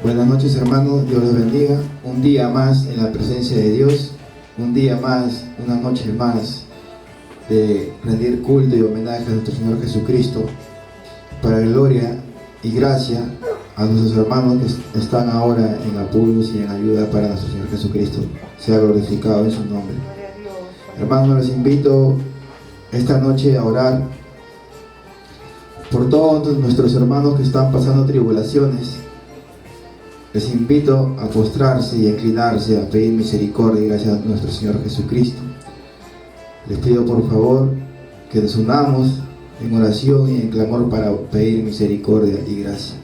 Buenas noches, hermanos, Dios los bendiga. Un día más en la presencia de Dios, un día más, una noche más de rendir culto y homenaje a nuestro Señor Jesucristo, para gloria y gracia a nuestros hermanos que están ahora en apuros y en ayuda para nuestro Señor Jesucristo. Sea glorificado en su nombre. Hermanos, los invito esta noche a orar por todos nuestros hermanos que están pasando tribulaciones. Les invito a postrarse y a inclinarse, a pedir misericordia y gracias a nuestro Señor Jesucristo. Les pido por favor que nos unamos en oración y en clamor para pedir misericordia y gracia.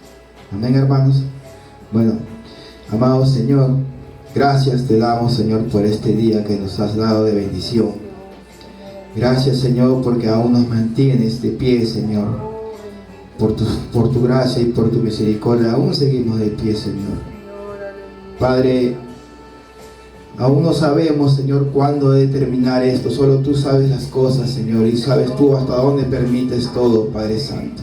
Amén, hermanos. Bueno, amado Señor, gracias te damos, Señor, por este día que nos has dado de bendición. Gracias, Señor, porque aún nos mantienes de pie, Señor. Por tu gracia y por tu misericordia aún seguimos de pie, Señor. Padre, aún no sabemos, Señor, cuándo de terminar esto. Solo tú sabes las cosas, Señor, y sabes tú hasta dónde permites todo, Padre Santo.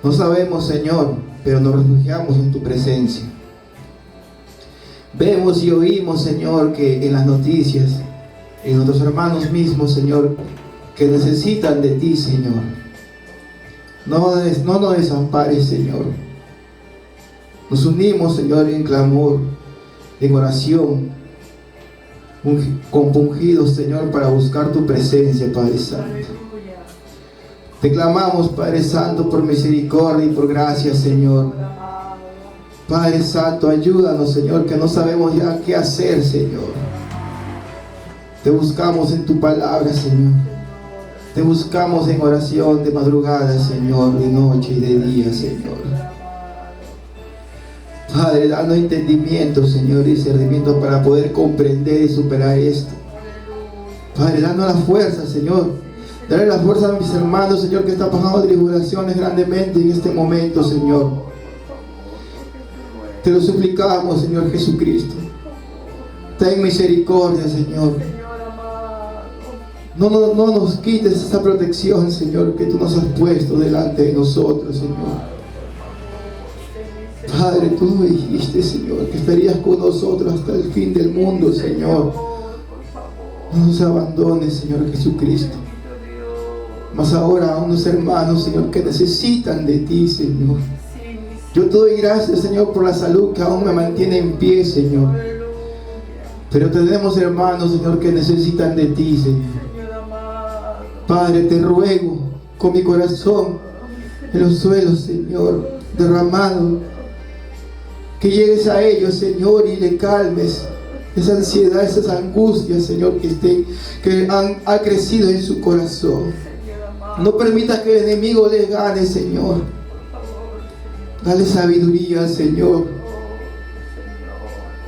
No sabemos, Señor, pero nos refugiamos en tu presencia. Vemos y oímos, Señor, que en las noticias, en nuestros hermanos mismos, Señor, que necesitan de ti, Señor. No nos desampares, Señor. Nos unimos, Señor, en clamor, en oración, compungidos, Señor, para buscar tu presencia, Padre Santo. Te clamamos, Padre Santo, por misericordia y por gracia, Señor. Padre Santo, ayúdanos, Señor, que no sabemos ya qué hacer, Señor. Te buscamos en tu palabra, Señor. Te buscamos en oración de madrugada, Señor, de noche y de día, Señor. Padre, danos entendimiento, Señor, y discernimiento para poder comprender y superar esto. Padre, danos la fuerza, Señor. Dale la fuerza a mis hermanos, Señor, que están pasando tribulaciones grandemente en este momento, Señor. Te lo suplicamos, Señor Jesucristo. Ten misericordia, Señor. No nos quites esa protección, Señor, que tú nos has puesto delante de nosotros, Señor. Padre, tú nos dijiste, Señor, que estarías con nosotros hasta el fin del mundo, Señor. No nos abandones, Señor Jesucristo. Mas ahora a unos hermanos, Señor, que necesitan de ti, Señor. Yo te doy gracias, Señor, por la salud que aún me mantiene en pie, Señor. Pero tenemos hermanos, Señor, que necesitan de ti, Señor. Padre, te ruego con mi corazón en los suelos, Señor, derramado, que llegues a ellos, Señor, y le calmes esa ansiedad, esas angustias, Señor, que ha crecido en su corazón. No permitas que el enemigo les gane, Señor. Dale sabiduría, Señor.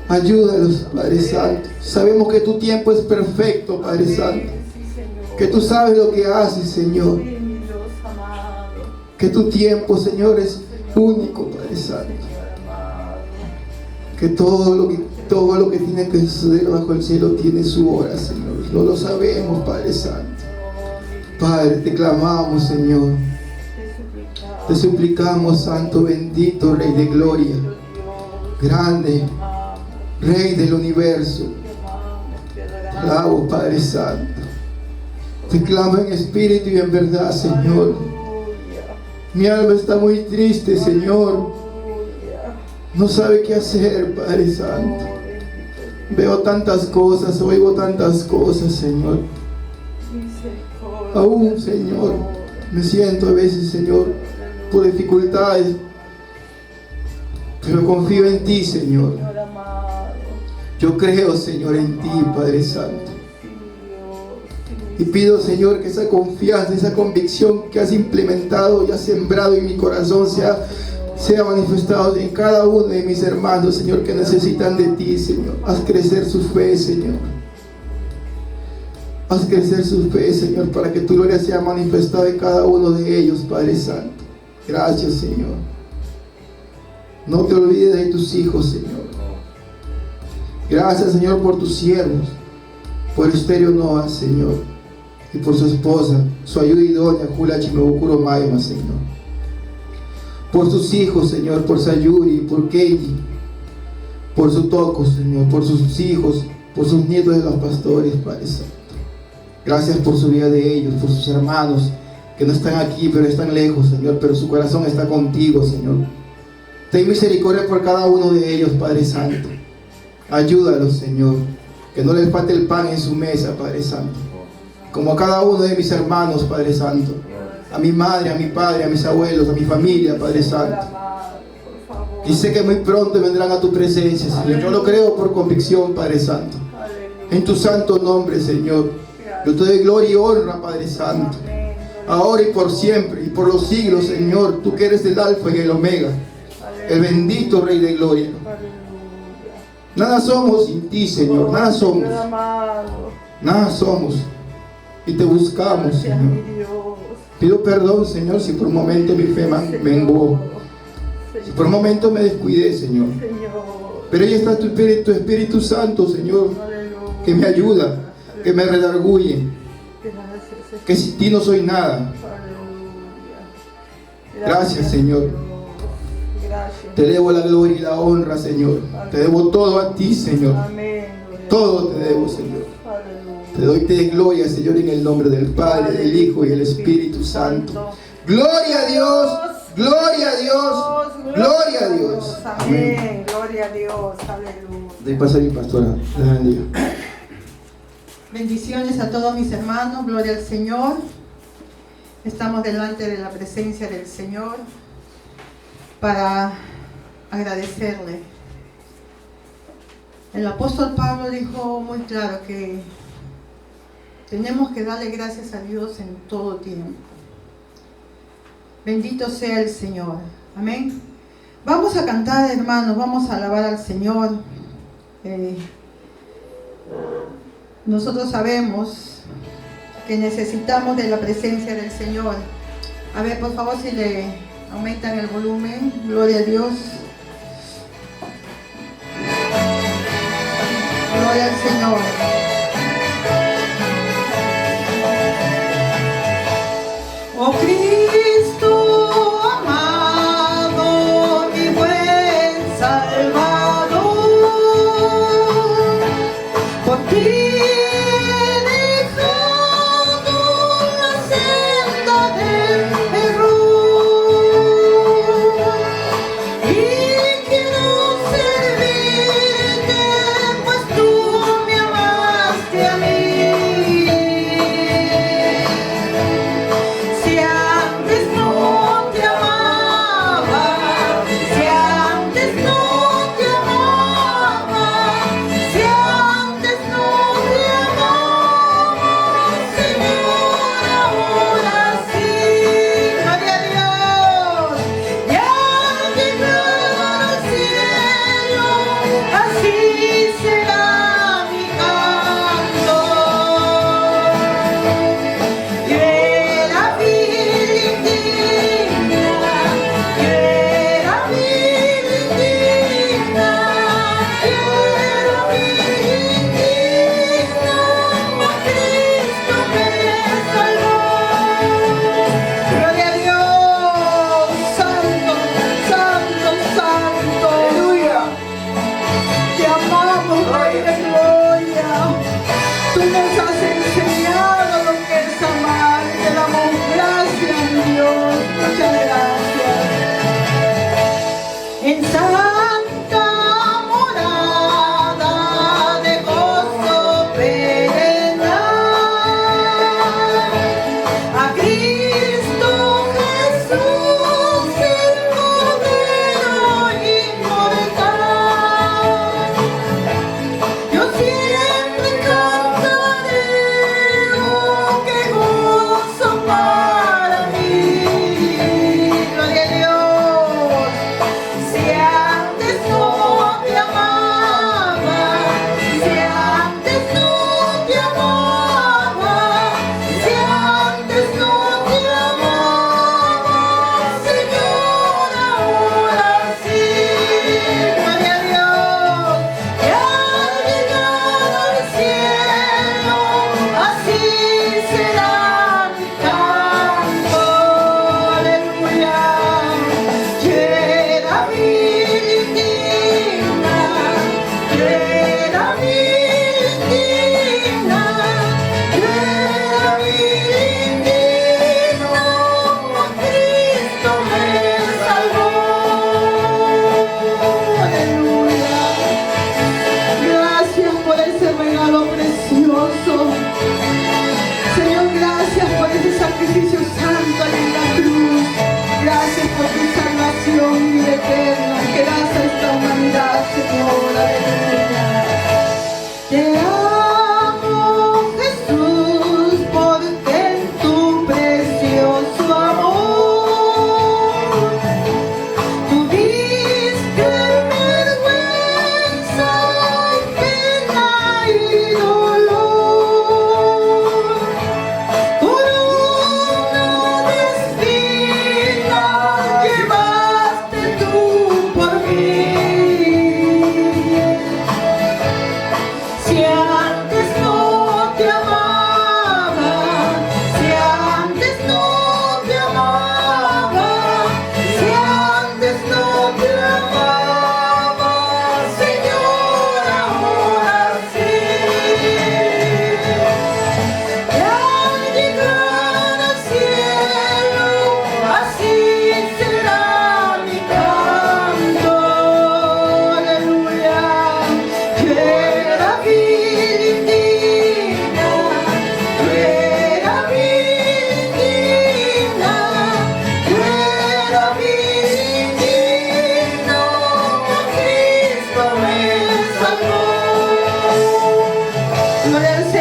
Ayúdalos, Padre Santo. Sabemos que tu tiempo es perfecto, Padre Santo. Que tú sabes lo que haces, Señor. Que tu tiempo, Señor, es único, Padre Santo. Que todo lo que tiene que suceder bajo el cielo tiene su hora, Señor. No lo sabemos, Padre Santo. Padre, te clamamos, Señor. Te suplicamos, Santo, bendito, Rey de gloria. Grande, Rey del universo. Te alabo, Padre Santo. Te clamo en espíritu y en verdad, Señor. Mi alma está muy triste, Señor. No sabe qué hacer, Padre Santo. Veo tantas cosas, oigo tantas cosas, Señor. Aún, Señor, me siento a veces, Señor, por dificultades. Pero confío en ti, Señor. Yo creo, Señor, en ti, Padre Santo. Y pido, Señor, que esa confianza, esa convicción que has implementado y has sembrado en mi corazón sea manifestado en cada uno de mis hermanos, Señor, que necesitan de ti, Señor. Haz crecer su fe, Señor. Haz crecer su fe, Señor, para que tu gloria sea manifestada en cada uno de ellos, Padre Santo. Gracias, Señor. No te olvides de tus hijos, Señor. Gracias, Señor, por tus siervos, por Estéreo Noah, Señor, y por su esposa, su ayuda idónea, Jula Chimebukuro Maima, Señor. por sus hijos, Señor, por Sayuri, por Keiji, por su toco, Señor, por sus hijos, por sus nietos de los pastores, Padre Santo. Gracias por su vida de ellos, por sus hermanos que no están aquí, pero están lejos, Señor, pero su corazón está contigo, Señor. Ten misericordia por cada uno de ellos, Padre Santo. Ayúdalos, Señor, que no les falte el pan en su mesa, Padre Santo. Como a cada uno de mis hermanos, Padre Santo. A mi madre, a mi padre, a mis abuelos, a mi familia, Padre Santo. Y sé que muy pronto vendrán a tu presencia, Señor. Yo lo creo por convicción, Padre Santo. En tu santo nombre, Señor. Yo te doy gloria y honra, Padre Santo. Ahora y por siempre y por los siglos, Señor. Tú que eres el Alfa y el Omega. El bendito Rey de Gloria. Nada somos sin ti, Señor. Nada somos. Nada somos. Y te buscamos, Señor. Pido perdón, Señor, si por un momento mi fe menguó. Si por un momento me descuidé, Señor. Pero ahí está tu Espíritu Santo, Señor, que me ayuda, que me redarguye, que sin ti no soy nada. Gracias, Señor. Te debo la gloria y la honra, Señor. Te debo todo a ti, Señor. Todo te debo, Señor. Te doy gloria, Señor, en el nombre del Padre, del Hijo y del Espíritu Santo. Gloria a Dios, gloria a Dios, gloria a Dios. Amén. Gloria a Dios. Aleluya. De paso a mi pastora. Dios bendiga. Bendiciones a todos mis hermanos. Gloria al Señor. Estamos delante de la presencia del Señor para agradecerle. El apóstol Pablo dijo muy claro que tenemos que darle gracias a Dios en todo tiempo. Bendito sea el Señor. Amén. Vamos a cantar, hermanos, vamos a alabar al Señor. Nosotros sabemos que necesitamos de la presencia del Señor. A ver, por favor, si le aumentan el volumen. Gloria a Dios. Gloria al Señor. Oh Cristo amado, mi buen Salvador, por ti he dejado la senda del error y quiero servirte, pues tú me amaste a mí. Yeah.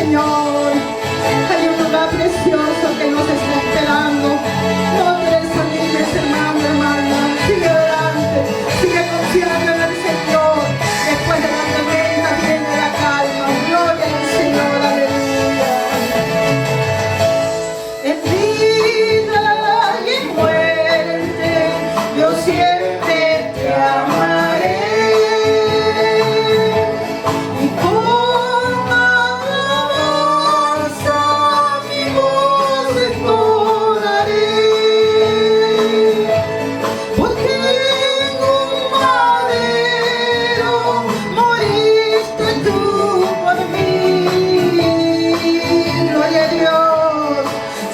Señor. Hay un lugar precioso que nos está esperando. No te desanimes, hermano, hermana. Sigue adelante, sigue confiando en el Señor. Después de la tormenta viene la calma. Gloria al Señor, aleluya. En vida y en muerte, yo siempre te amaré. Y con alabanza mi voz entonaré. Porque en un madero moriste tú por mí. Gloria a Dios.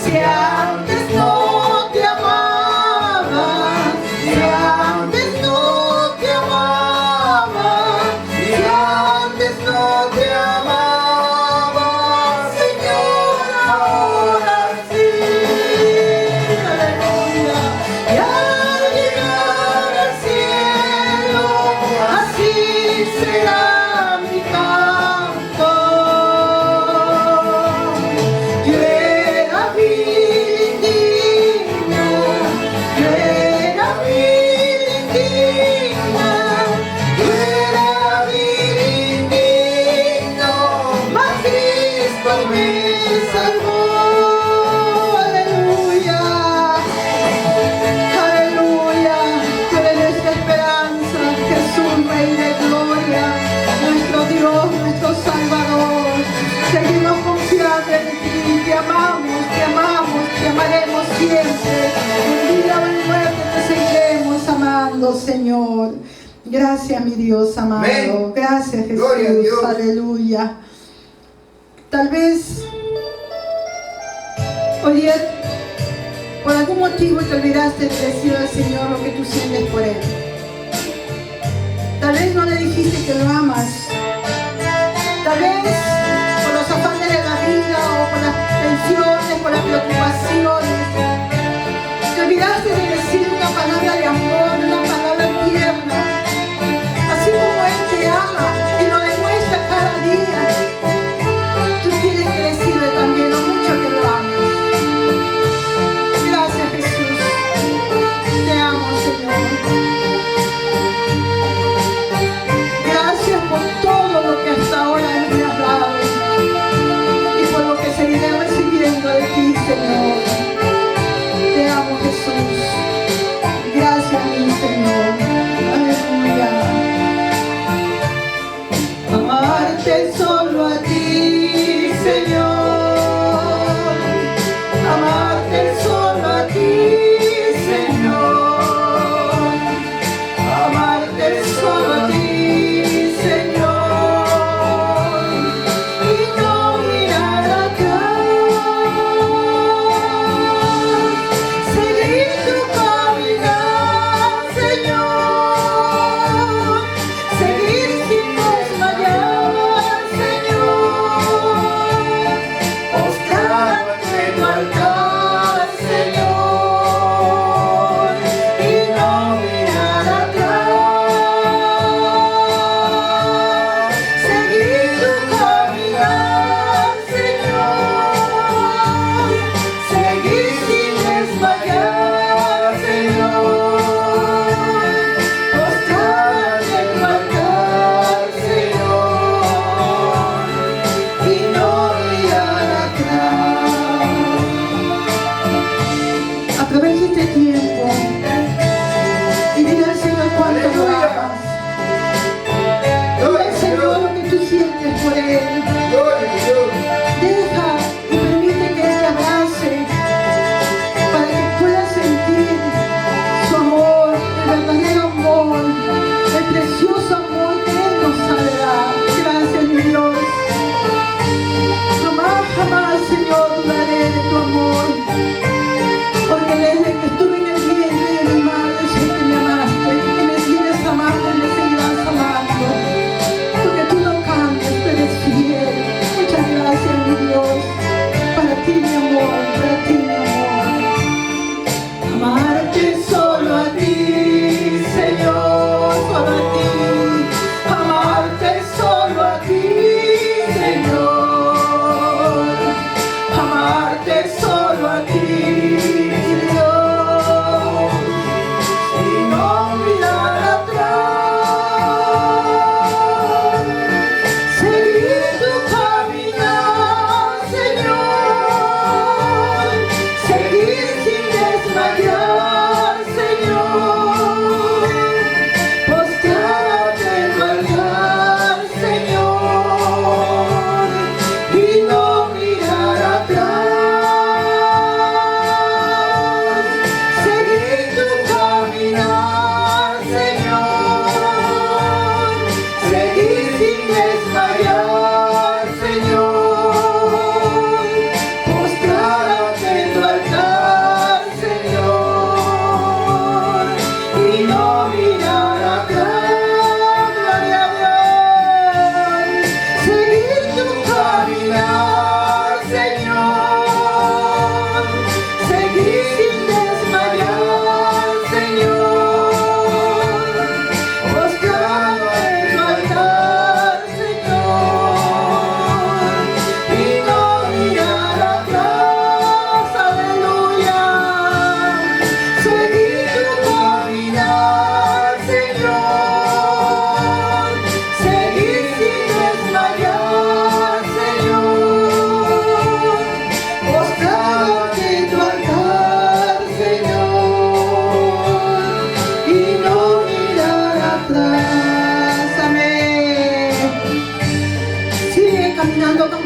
Si antes no te amaba, si antes no te amaba, si antes no te amaba, Señor, ahora sí. Aleluya. Y al llegar al cielo, así será mi canto. Yo era vil indigna, yo era vil indigna, yo era vil indigno, mas Cristo me salvó. Aleluya, aleluya. Tú eres nuestra esperanza, Jesús, Rey de gloria, nuestro Dios, nuestro Salvador. Seguimos confiando en ti, te amamos, te amaremos siempre. En vida o en muerte te seguiremos amando, Señor. Gracias, mi Dios amado. Amén. Gracias, Jesús. Gloria a Dios. Aleluya. Tal vez hoy día, por algún motivo, te olvidaste de decir al Señor lo que tú sientes por Él. Tal vez no le dijiste que lo amas. Tal vez por los afanes de la vida o por las tensiones, por las preocupaciones, te olvidaste de decir una palabra de amor, una palabra tierna. Así como Él te ama y lo demuestra cada día, tú tienes que decirle también lo mucho que lo amas. Gracias, Jesús. Te amo, Señor. Gracias por todo lo que hasta ahora me has dado y por lo que seguiré recibiendo de ti, Señor.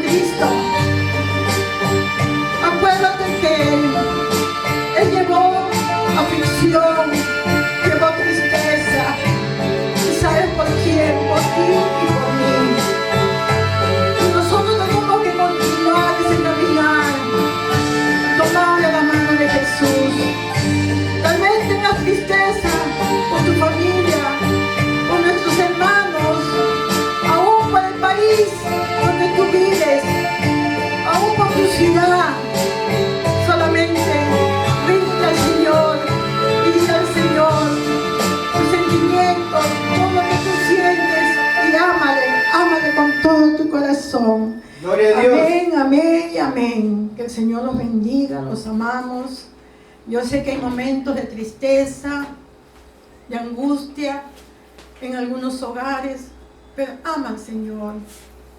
Cristo. Acuérdate que Él llevó aflicción, llevó tristeza. ¿Y sabes por quién? Por ti y por mí. Y nosotros tenemos que continuar ese caminar, tomar de la mano de Jesús. Tal vez tengas tristeza por tu familia, por nuestros hermanos, aún por el país donde tú vives, aún por tu ciudad. Solamente ríndete al Señor y dile al Señor tus sentimientos, todo lo que tú sientes, y ámale con todo tu corazón. Gloria a Dios. Amén, amén y amén. Que el Señor los bendiga, los amamos. Yo sé que hay momentos de tristeza, de angustia en algunos hogares, pero ama al Señor.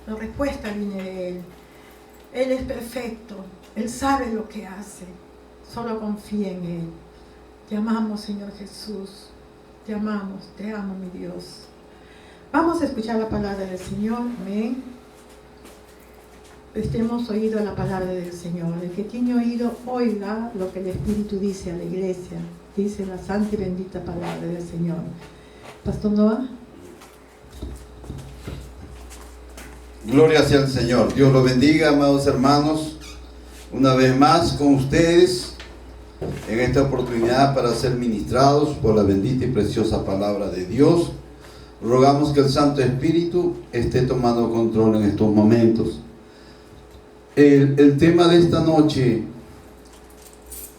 La respuesta viene de Él. Él es perfecto, Él sabe lo que hace. Solo confía en Él. Te amamos, Señor Jesús. Te amamos, te amo, mi Dios. Vamos a escuchar la palabra del Señor. Amén. Hemos oído la palabra del Señor. El que tiene oído, oiga lo que el Espíritu dice a la iglesia. Dice la santa y bendita palabra del Señor. Pastor Noah. Gloria sea al Señor. Dios los bendiga, amados hermanos. Una vez más con ustedes en esta oportunidad para ser ministrados por la bendita y preciosa palabra de Dios. Rogamos que el Santo Espíritu esté tomando control en estos momentos. El tema de esta noche,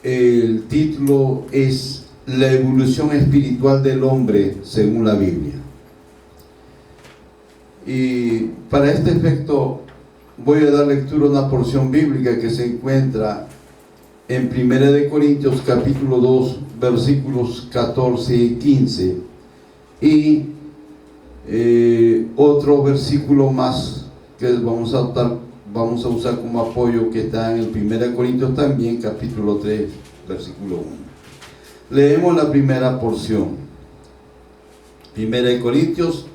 el título es La evolución espiritual del hombre según la Biblia. Y para este efecto voy a dar lectura a una porción bíblica que se encuentra en 1 Corintios capítulo 2 versículos 14 y 15 y otro versículo más que vamos a usar como apoyo, que está en el 1 Corintios también, capítulo 3, versículo 1. Leemos la primera porción. 1 Corintios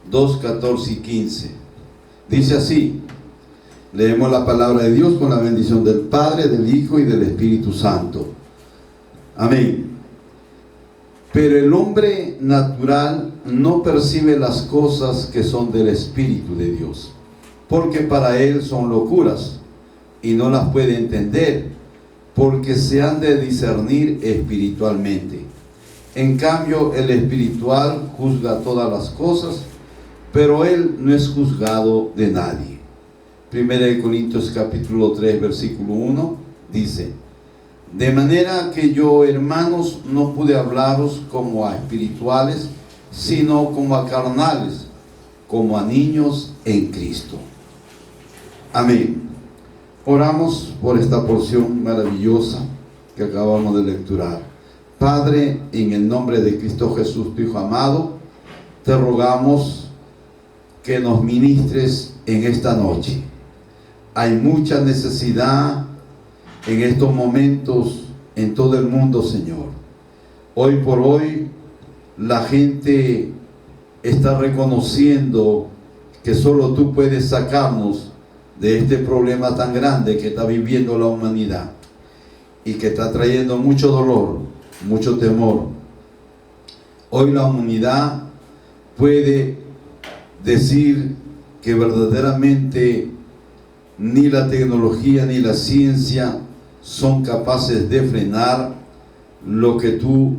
2, 14 y 15. Dice así. Leemos la palabra de Dios con la bendición del Padre, del Hijo y del Espíritu Santo. Amén. Pero el hombre natural no percibe las cosas que son del Espíritu de Dios, porque para él son locuras, y no las puede entender, porque se han de discernir espiritualmente. En cambio, el espiritual juzga todas las cosas, pero él no es juzgado de nadie. 1 Corintios capítulo 3, versículo 1, dice: de manera que yo, hermanos, no pude hablaros como a espirituales, sino como a carnales, como a niños en Cristo. Amén. Oramos por esta porción maravillosa que acabamos de lecturar. Padre, en el nombre de Cristo Jesús, tu Hijo amado, te rogamos que nos ministres en esta noche. Hay mucha necesidad en estos momentos en todo el mundo, Señor. Hoy por hoy la gente está reconociendo que solo tú puedes sacarnos de este problema tan grande que está viviendo la humanidad y que está trayendo mucho dolor, mucho temor. Hoy la humanidad puede decir que verdaderamente ni la tecnología ni la ciencia son capaces de frenar lo que tú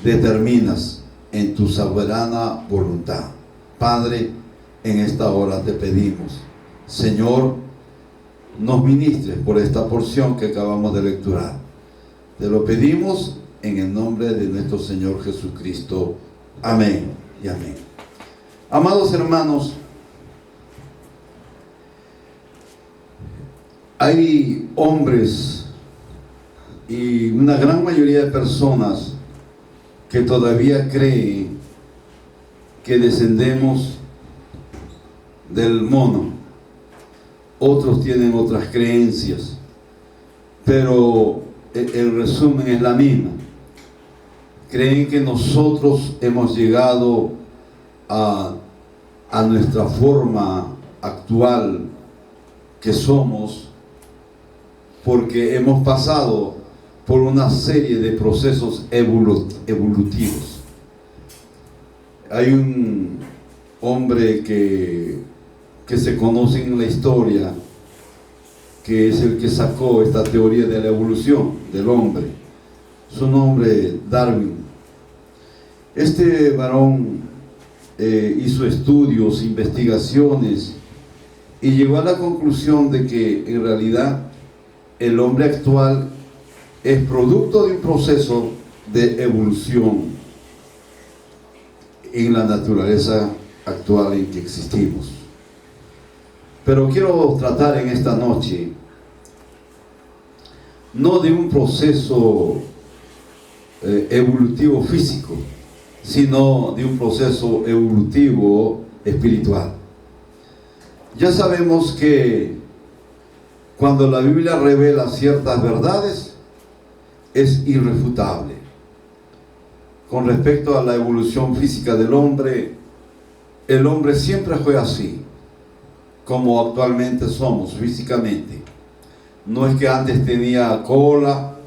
determinas en tu soberana voluntad. Padre, en esta hora te pedimos, Señor, nos ministres por esta porción que acabamos de lecturar. Te lo pedimos en el nombre de nuestro Señor Jesucristo. Amén y amén. Amados hermanos, hay hombres y una gran mayoría de personas que todavía creen que descendemos del mono. Otros tienen otras creencias, pero el resumen es la misma. Creen que nosotros hemos llegado a nuestra forma actual, que somos, porque hemos pasado por una serie de procesos evolutivos. Hay un hombre que se conoce en la historia, que es el que sacó esta teoría de la evolución del hombre. Su nombre, Darwin. Este varón hizo estudios, investigaciones, y llegó a la conclusión de que en realidad el hombre actual es producto de un proceso de evolución en la naturaleza actual en que existimos. Pero quiero tratar en esta noche no de un proceso evolutivo físico, sino de un proceso evolutivo espiritual. Ya sabemos que cuando la Biblia revela ciertas verdades, es irrefutable. Con respecto a la evolución física del hombre, el hombre siempre fue así, como actualmente somos físicamente. No es que antes tenía cola,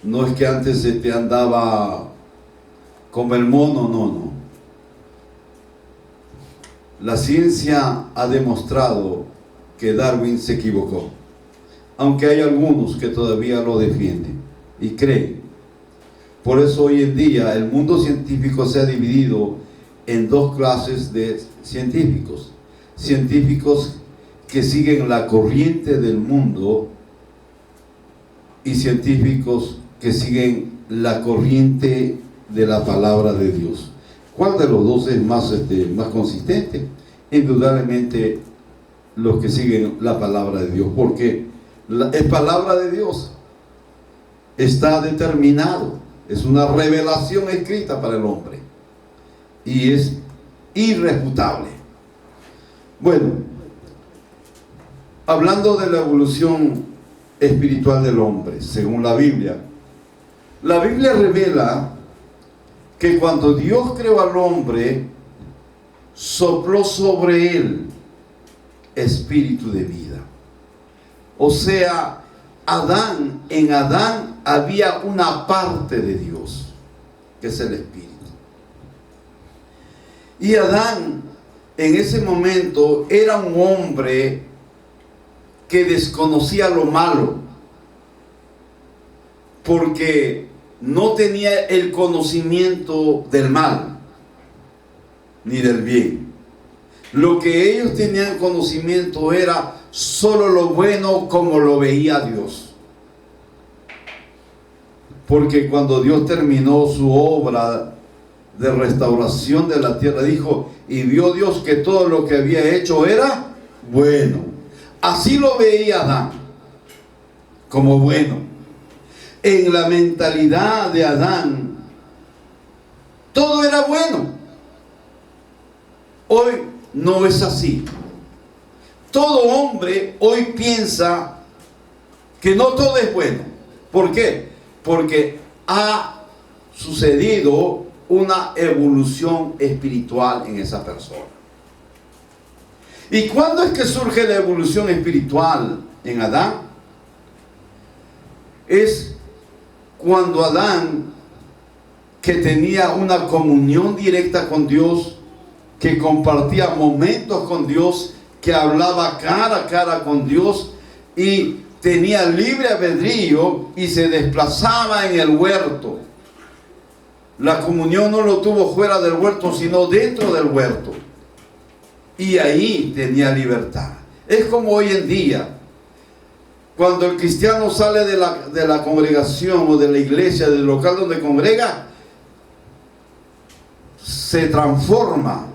no es que antes andaba como el mono, no. La ciencia ha demostrado que Darwin se equivocó, aunque hay algunos que todavía lo defienden y creen. Por eso hoy en día el mundo científico se ha dividido en dos clases de científicos. Científicos que siguen la corriente del mundo y científicos que siguen la corriente de la palabra de Dios. ¿Cuál de los dos es más consistente? Indudablemente los que siguen la palabra de Dios, porque es palabra de Dios, está determinado, es una revelación escrita para el hombre y es irrefutable. Bueno, hablando de la evolución espiritual del hombre, según la Biblia revela que cuando Dios creó al hombre, sopló sobre él espíritu de vida. O sea, en Adán había una parte de Dios, que es el espíritu. Y Adán, en ese momento, era un hombre que desconocía lo malo, porque no tenía el conocimiento del mal ni del bien. Lo que ellos tenían conocimiento era solo lo bueno como lo veía Dios. Porque cuando Dios terminó su obra de restauración de la tierra, dijo, y vio Dios que todo lo que había hecho era bueno. Así lo veía Adán, como bueno. En la mentalidad de Adán, todo era bueno. Hoy no es así. Todo hombre hoy piensa que no todo es bueno. ¿Por qué? Porque ha sucedido una evolución espiritual en esa persona. ¿Y cuándo es que surge la evolución espiritual en Adán? Es cuando Adán, que tenía una comunión directa con Dios, que compartía momentos con Dios, que hablaba cara a cara con Dios y tenía libre albedrío y se desplazaba en el huerto. La comunión no lo tuvo fuera del huerto, sino dentro del huerto. Y ahí tenía libertad. Es como hoy en día, cuando el cristiano sale de la congregación o de la iglesia, del local donde congrega, se transforma.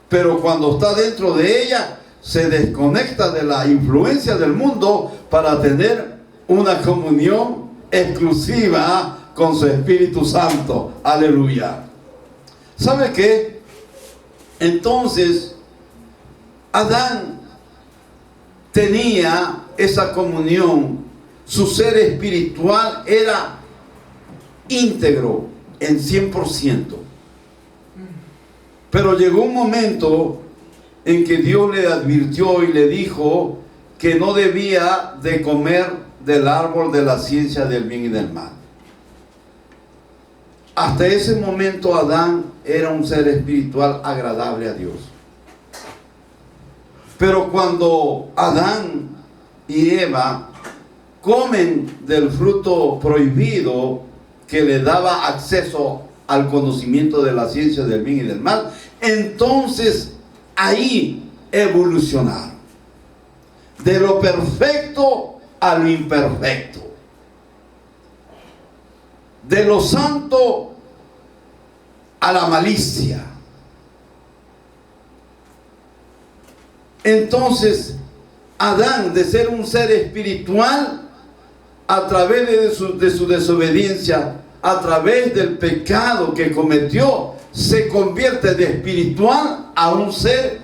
Pero cuando está dentro de ella, se desconecta de la influencia del mundo para tener una comunión exclusiva con su Espíritu Santo. Aleluya. ¿Sabe qué? Entonces, Adán tenía esa comunión, su ser espiritual era íntegro en 100%. Pero llegó un momento en que Dios le advirtió y le dijo que no debía de comer del árbol de la ciencia del bien y del mal. Hasta ese momento Adán era un ser espiritual agradable a Dios. Pero cuando Adán y Eva comen del fruto prohibido que le daba acceso al conocimiento de la ciencia del bien y del mal, entonces ahí evolucionaron de lo perfecto a lo imperfecto, de lo santo a la malicia. Entonces Adán, de ser un ser espiritual, a través de su desobediencia, a través del pecado que cometió, se convierte de espiritual a un ser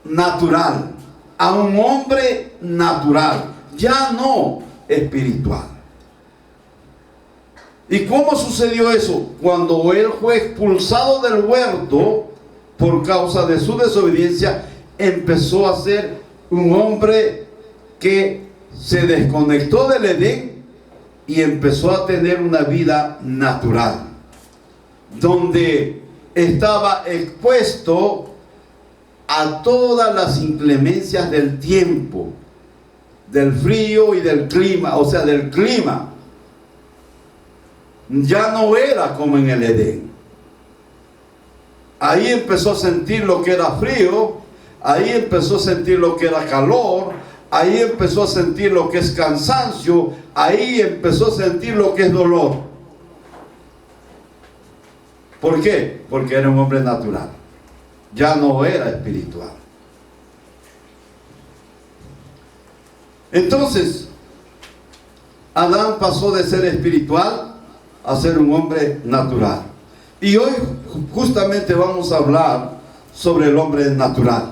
natural, a un hombre natural, ya no espiritual. ¿Y cómo sucedió eso? Cuando él fue expulsado del huerto por causa de su desobediencia, empezó a ser un hombre que se desconectó del Edén y empezó a tener una vida natural, donde estaba expuesto a todas las inclemencias del tiempo, del frío y del clima, o sea, del clima. Ya no era como en el Edén. Ahí empezó a sentir lo que era frío, ahí empezó a sentir lo que era calor, ahí empezó a sentir lo que es cansancio, ahí empezó a sentir lo que es dolor. ¿Por qué? Porque era un hombre natural, ya no era espiritual. Entonces, Adán pasó de ser espiritual a ser un hombre natural. Y hoy justamente vamos a hablar sobre el hombre natural.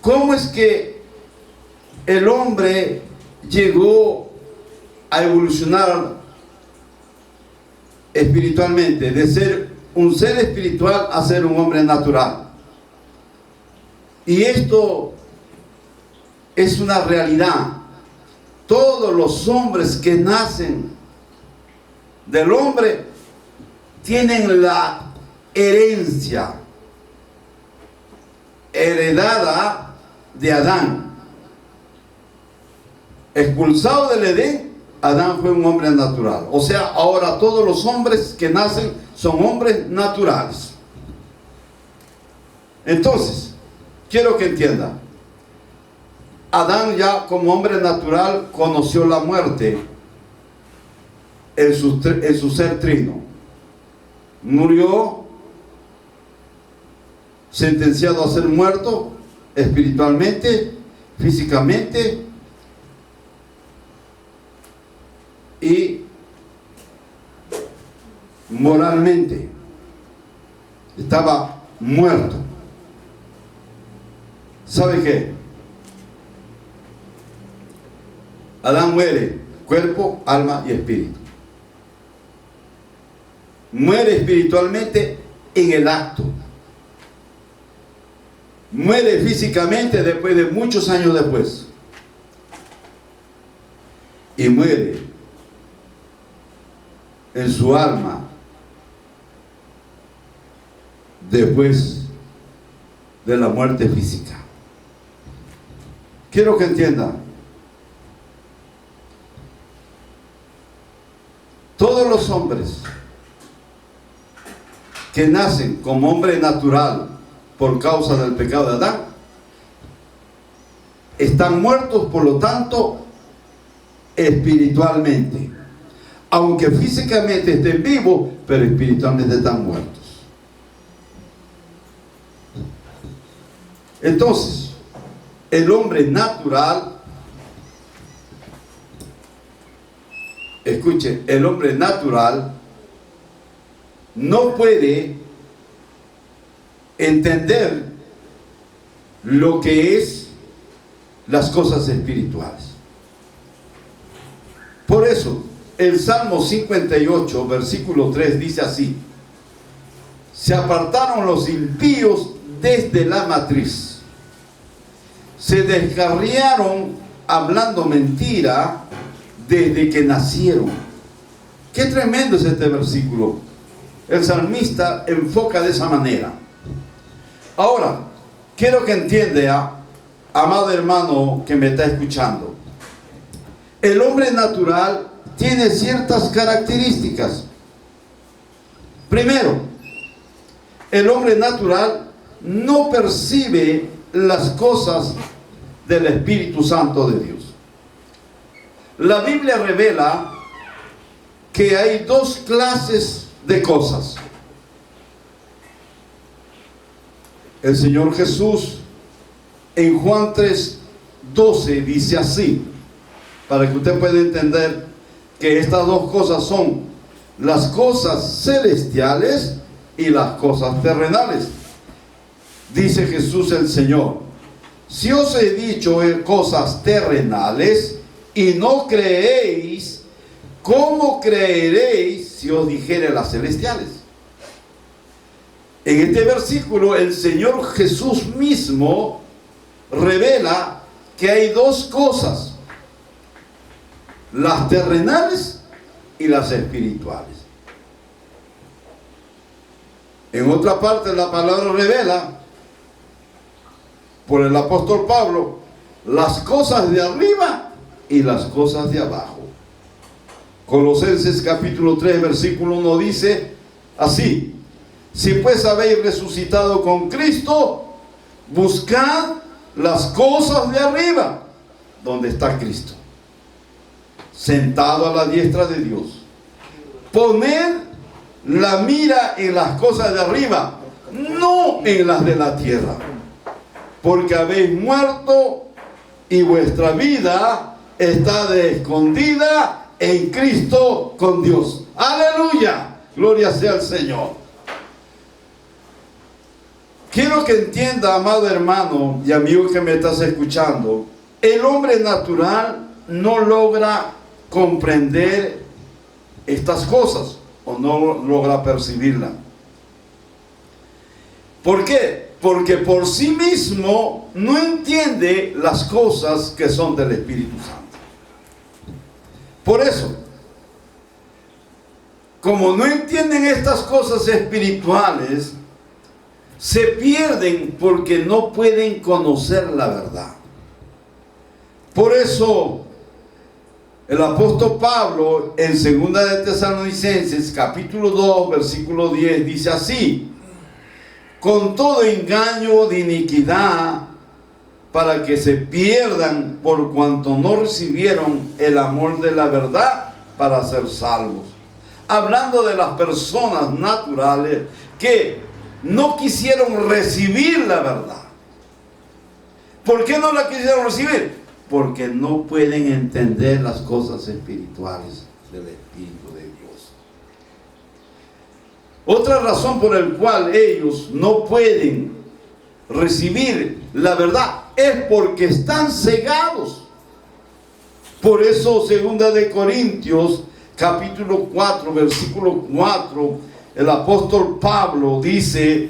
¿Cómo es que el hombre llegó a evolucionar espiritualmente, de ser un ser espiritual a ser un hombre natural? Y esto es una realidad. Todos los hombres que nacen del hombre tienen la herencia heredada de Adán. Expulsado del Edén, Adán fue un hombre natural. O sea, ahora todos los hombres que nacen son hombres naturales. Entonces, quiero que entiendan, Adán ya como hombre natural conoció la muerte en su ser trino. Murió sentenciado a ser muerto espiritualmente, físicamente y moralmente. Estaba muerto. ¿Sabe qué? Adán muere, cuerpo, alma y espíritu. Muere espiritualmente en el acto. Muere físicamente después de muchos años después. Y muere en su alma después de la muerte física. Quiero que entiendan. Todos los hombres que nacen como hombre natural por causa del pecado de Adán están muertos, por lo tanto, espiritualmente. Aunque físicamente estén vivos, pero espiritualmente están muertos. Entonces, el hombre natural, escuche, el hombre natural no puede entender lo que es las cosas espirituales. Por eso, el Salmo 58, versículo 3 dice así: se apartaron los impíos desde la matriz, se descarriaron hablando mentira desde que nacieron. Qué tremendo es este versículo. El salmista enfoca de esa manera. Ahora, quiero que entienda, amado hermano que me está escuchando, el hombre natural tiene ciertas características. Primero, el hombre natural no percibe las cosas del Espíritu Santo de Dios. La Biblia revela que hay dos clases de cosas. El Señor Jesús en Juan 3:12 dice así, para que usted pueda entender que estas dos cosas son las cosas celestiales y las cosas terrenales. Dice Jesús el Señor: si os he dicho cosas terrenales y no creéis, ¿cómo creeréis si os dijere las celestiales? En este versículo el Señor Jesús mismo revela que hay dos cosas, las terrenales y las espirituales. En otra parte la palabra revela por el apóstol Pablo las cosas de arriba y las cosas de abajo. Colosenses capítulo 3 versículo 1 dice así: si pues habéis resucitado con Cristo, buscad las cosas de arriba, donde está Cristo, sentado a la diestra de Dios. Poned la mira en las cosas de arriba, no en las de la tierra, porque habéis muerto y vuestra vida está escondida en Cristo con Dios. Aleluya, gloria sea al Señor. Quiero que entienda, amado hermano y amigo que me estás escuchando, el hombre natural no logra comprender estas cosas o no logra percibirlas. ¿Por qué? Porque por sí mismo no entiende las cosas que son del Espíritu Santo. Por eso, como no entienden estas cosas espirituales, se pierden porque no pueden conocer la verdad. Por eso el apóstol Pablo en 2 de Tesalonicenses capítulo 2 versículo 10 dice así: con todo engaño de iniquidad, para que se pierdan por cuanto no recibieron el amor de la verdad para ser salvos. Hablando de las personas naturales que no quisieron recibir la verdad. ¿Por qué no la quisieron recibir? Porque no pueden entender las cosas espirituales del Espíritu de Dios. Otra razón por la cual ellos no pueden recibir la verdad es porque están cegados. Por eso 2 de Corintios capítulo 4 versículo 4, el apóstol Pablo dice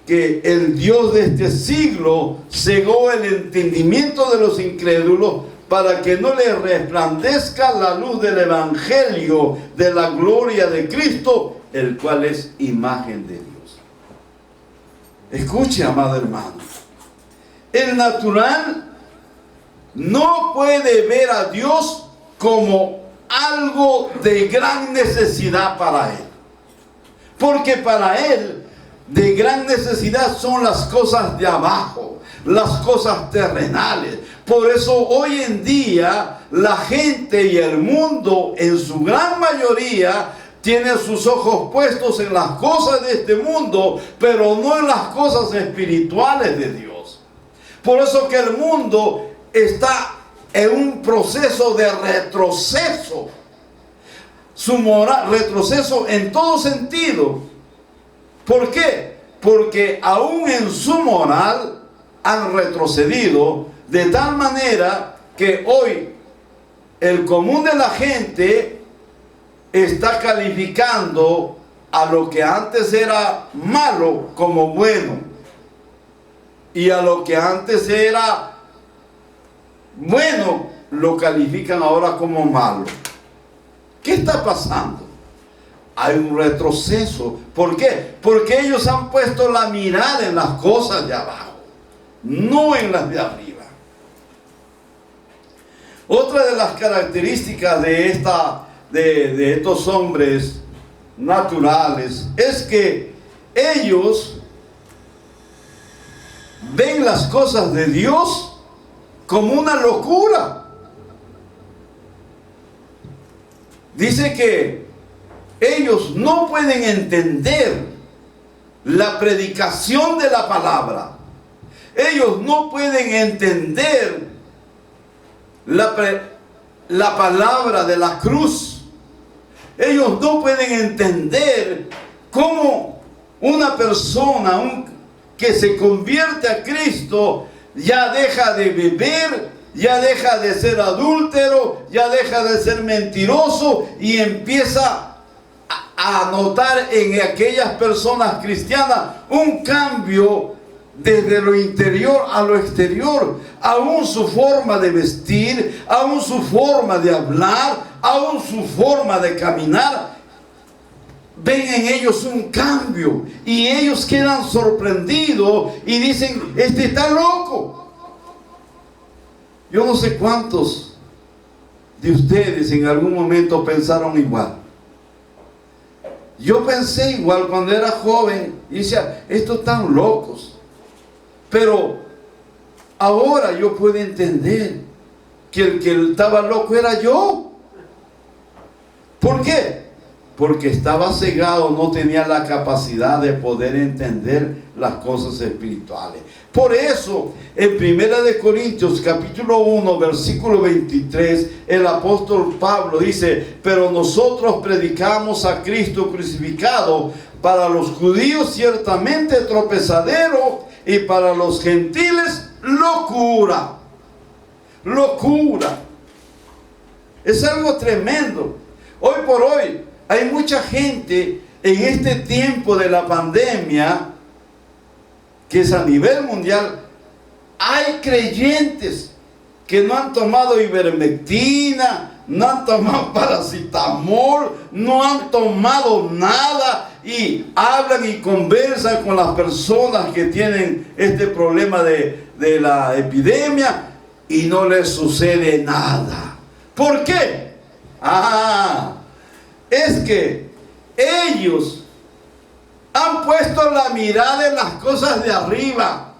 que el Dios de este siglo cegó el entendimiento de los incrédulos para que no les resplandezca la luz del evangelio de la gloria de Cristo, el cual es imagen de Dios. Escuche, amado hermano, el natural no puede ver a Dios como algo de gran necesidad para él, porque para él de gran necesidad son las cosas de abajo, las cosas terrenales. Por eso hoy en día la gente y el mundo en su gran mayoría tiene sus ojos puestos en las cosas de este mundo, pero no en las cosas espirituales de Dios. Por eso que el mundo está en un proceso de retroceso. Su moral, retroceso en todo sentido. ¿Por qué? Porque aún en su moral han retrocedido de tal manera que hoy el común de la gente está calificando a lo que antes era malo como bueno, y a lo que antes era bueno lo califican ahora como malo. ¿Qué está pasando? Hay un retroceso. ¿Por qué? Porque ellos han puesto la mirada en las cosas de abajo, no en las de arriba. Otra de las características de estos hombres naturales es que ellos ven las cosas de Dios como una locura. Dice que ellos no pueden entender la predicación de la palabra. Ellos no pueden entender la palabra de la cruz. Ellos no pueden entender cómo una persona que se convierte a Cristo ya deja de beber, ya deja de ser adúltero, ya deja de ser mentiroso y empieza a notar en aquellas personas cristianas un cambio desde lo interior a lo exterior, aún su forma de vestir, aún su forma de hablar, aún su forma de caminar. Ven en ellos un cambio y ellos quedan sorprendidos y dicen: este está loco. Yo no sé cuántos de ustedes en algún momento pensaron igual. Yo pensé igual cuando era joven y decía: estos están locos. Pero ahora yo puedo entender que el que estaba loco era yo. ¿Por qué? Porque estaba cegado, no tenía la capacidad de poder entender las cosas espirituales. Por eso, en 1 de Corintios capítulo 1, versículo 23, el apóstol Pablo dice: pero nosotros predicamos a Cristo crucificado, para los judíos ciertamente tropezadero, y para los gentiles locura. Locura. Es algo tremendo. Hoy por hoy hay mucha gente en este tiempo de la pandemia, que es a nivel mundial. Hay creyentes que no han tomado ivermectina, no han tomado paracetamol, no han tomado nada, y hablan y conversan con las personas que tienen este problema de la epidemia y no les sucede nada. ¿Por qué? Es que ellos han puesto la mirada en las cosas de arriba.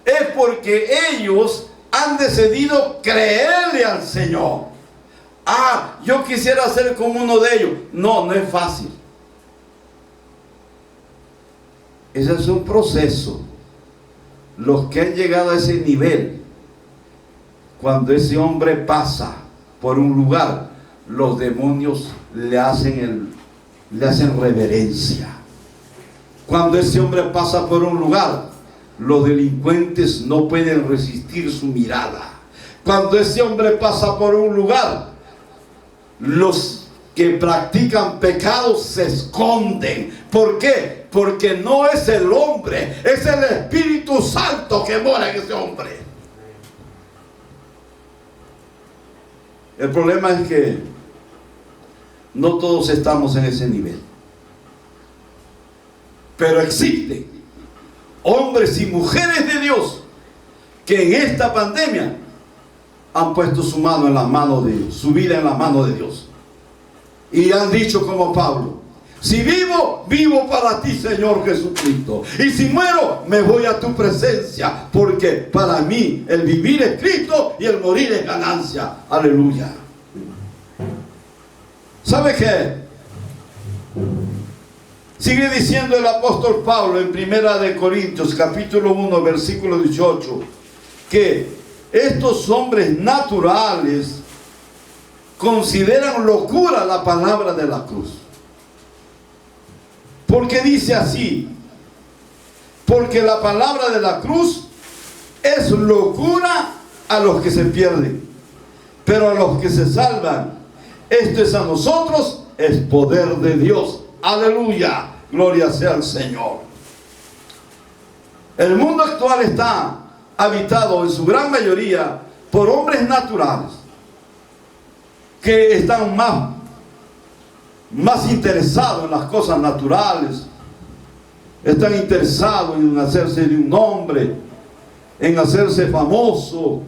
Es porque ellos han decidido creerle al Señor. Yo quisiera ser como uno de ellos. No es fácil. Ese es un proceso. Los que han llegado a ese nivel, cuando ese hombre pasa por un lugar, los demonios le hacen reverencia. Cuando ese hombre pasa por un lugar, los delincuentes no pueden resistir su mirada. Cuando ese hombre pasa por un lugar, los que practican pecados se esconden. ¿Por qué? Porque no es el hombre, es el Espíritu Santo que mora en ese hombre. El problema es que no todos estamos en ese nivel. Pero existen hombres y mujeres de Dios que en esta pandemia han puesto su mano en las manos de Dios, su vida en las manos de Dios. Y han dicho como Pablo: si vivo, vivo para ti, Señor Jesucristo. Y si muero, me voy a tu presencia. Porque para mí el vivir es Cristo y el morir es ganancia. Aleluya. ¿Sabe qué? Sigue diciendo el apóstol Pablo en 1 de Corintios capítulo 1 versículo 18, que estos hombres naturales consideran locura la palabra de la cruz. Porque dice así: porque la palabra de la cruz es locura a los que se pierden, pero a los que se salvan, esto es a nosotros, es poder de Dios. Aleluya, gloria sea al Señor. El mundo actual está habitado en su gran mayoría por hombres naturales que están más interesados en las cosas naturales, están interesados en hacerse de un nombre, en hacerse famoso,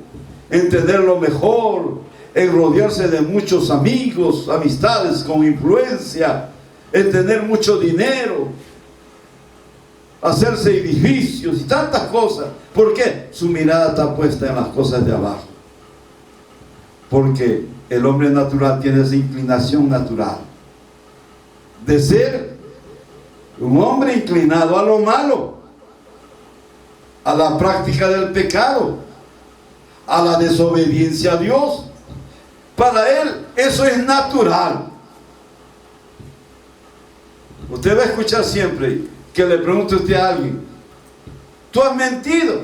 en tener lo mejor, en rodearse de muchos amigos, amistades con influencia, en tener mucho dinero, hacerse edificios y tantas cosas. ¿Por qué? Su mirada está puesta en las cosas de abajo. Porque el hombre natural tiene esa inclinación natural de ser un hombre inclinado a lo malo, a la práctica del pecado, a la desobediencia a Dios. Para él eso es natural. Usted va a escuchar siempre que le pregunte usted a alguien: ¿tú has mentido?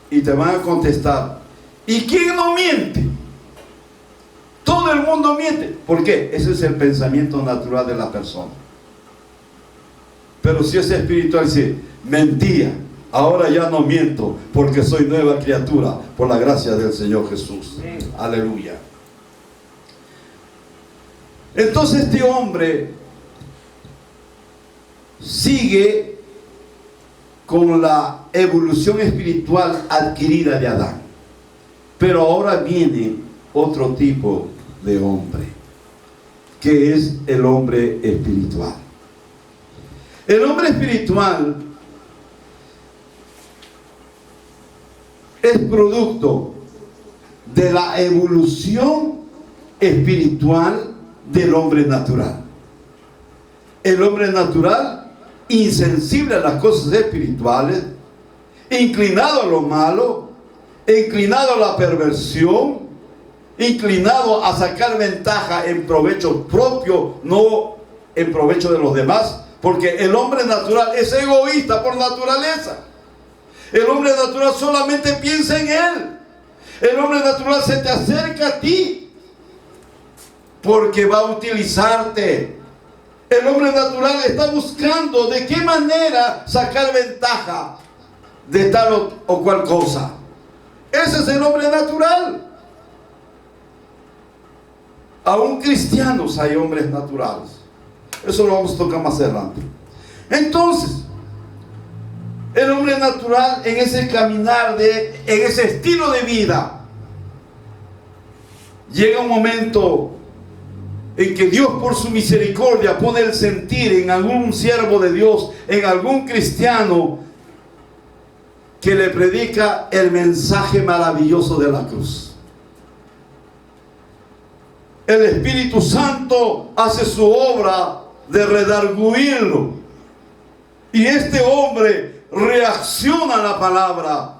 Y te van a contestar: ¿y quién no miente? Todo el mundo miente. ¿Por qué? Ese es el pensamiento natural de la persona. Pero si es espiritual, dice: mentía, ahora ya no miento, porque soy nueva criatura por la gracia del Señor Jesús. Aleluya. Entonces este hombre sigue con la evolución espiritual adquirida de Adán. Pero ahora viene otro tipo de hombre, que es el hombre espiritual. El hombre espiritual es producto de la evolución espiritual del hombre natural. El hombre natural, insensible a las cosas espirituales, inclinado a lo malo, inclinado a la perversión, inclinado a sacar ventaja en provecho propio, no en provecho de los demás, porque el hombre natural es egoísta por naturaleza. El hombre natural solamente piensa en él. El hombre natural se te acerca a ti porque va a utilizarte. El hombre natural está buscando de qué manera sacar ventaja de tal o cual cosa. Ese es el hombre natural. Aún cristianos hay hombres naturales. Eso lo vamos a tocar más adelante. Entonces, el hombre natural en ese caminar, en ese estilo de vida, llega un momento en que Dios, por su misericordia, pone el sentir en algún siervo de Dios, en algún cristiano, que le predica el mensaje maravilloso de la cruz. El Espíritu Santo hace su obra de redarguirlo, y este hombre reacciona a la palabra.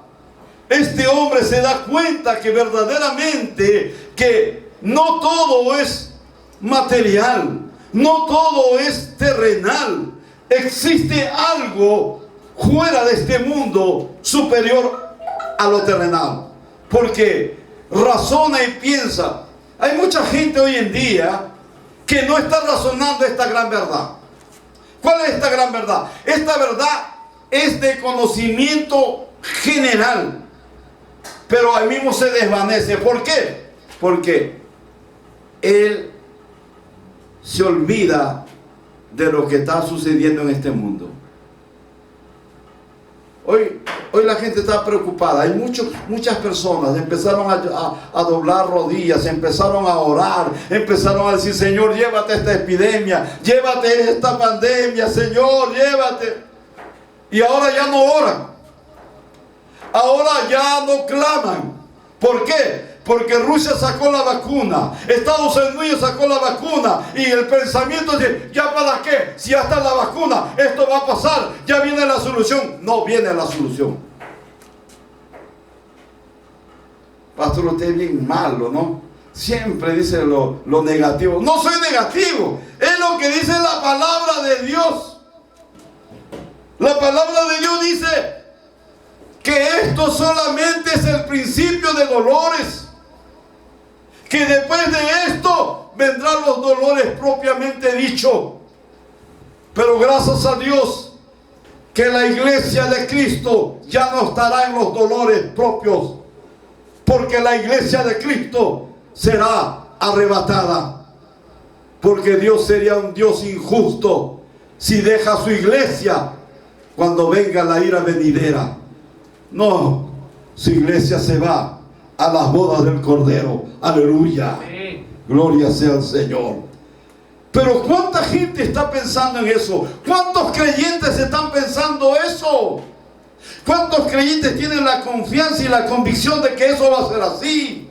Este hombre se da cuenta que verdaderamente que no todo es material, no todo es terrenal. Existe algo fuera de este mundo superior a lo terrenal, porque razona y piensa. Hay mucha gente hoy en día que no está razonando esta gran verdad. ¿Cuál es esta gran verdad? Esta verdad es de conocimiento general, pero ahí mismo se desvanece. ¿Por qué? Porque él se olvida de lo que está sucediendo en este mundo. Hoy la gente está preocupada. Hay muchas personas empezaron a doblar rodillas, empezaron a orar, empezaron a decir: Señor, llévate esta epidemia, llévate esta pandemia, Señor, llévate. Y ahora ya no oran, ahora ya no claman. ¿Por qué? Porque Rusia sacó la vacuna, Estados Unidos sacó la vacuna, y el pensamiento es: ¿ya para qué? Si ya está la vacuna, esto va a pasar, ya viene la solución. No viene la solución. Pastor, usted es bien malo, ¿no? Siempre dice lo negativo. No soy negativo, es lo que dice la palabra de Dios. La palabra de Dios dice que esto solamente es el principio de dolores, que después de esto vendrán los dolores propiamente dicho. Pero gracias a Dios que la iglesia de Cristo ya no estará en los dolores propios, porque la iglesia de Cristo será arrebatada, porque Dios sería un Dios injusto si deja a su iglesia cuando venga la ira venidera. No, su iglesia se va a las bodas del Cordero. Aleluya. Sí. Gloria sea al Señor. Pero ¿cuánta gente está pensando en eso? ¿Cuántos creyentes están pensando eso? ¿Cuántos creyentes tienen la confianza y la convicción de que eso va a ser así?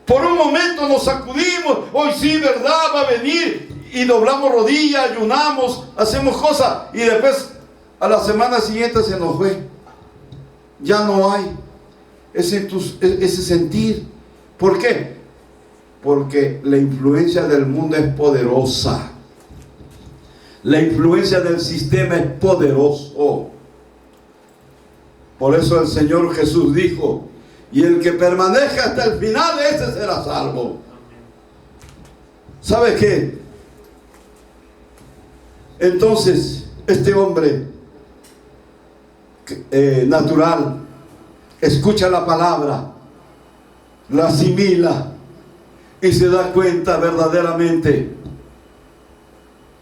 Por un momento nos sacudimos, hoy sí, verdad, va a venir, y doblamos rodillas, ayunamos, hacemos cosas, y después a la semana siguiente se nos fue. Ya no hay ese sentir. ¿Por qué? Porque la influencia del mundo es poderosa. La influencia del sistema es poderoso. Por eso el Señor Jesús dijo: y el que permanezca hasta el final, ese será salvo. ¿Sabe qué? Entonces, este hombre natural escucha la palabra, la asimila y se da cuenta verdaderamente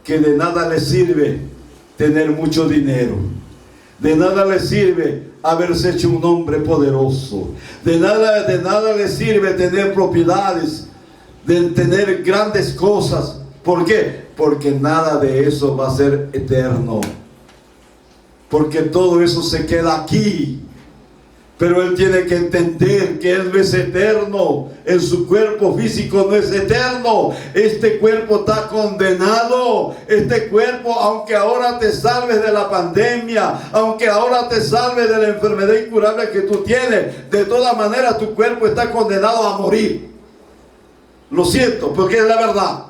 que de nada le sirve tener mucho dinero, de nada le sirve haberse hecho un hombre poderoso, de nada le sirve tener propiedades, de tener grandes cosas. ¿Por qué? Porque nada de eso va a ser eterno, porque todo eso se queda aquí. Pero él tiene que entender que él no es eterno. En su cuerpo físico no es eterno. Este cuerpo está condenado. Este cuerpo, aunque ahora te salves de la pandemia, aunque ahora te salves de la enfermedad incurable que tú tienes, de todas maneras tu cuerpo está condenado a morir. Lo siento, porque es la verdad.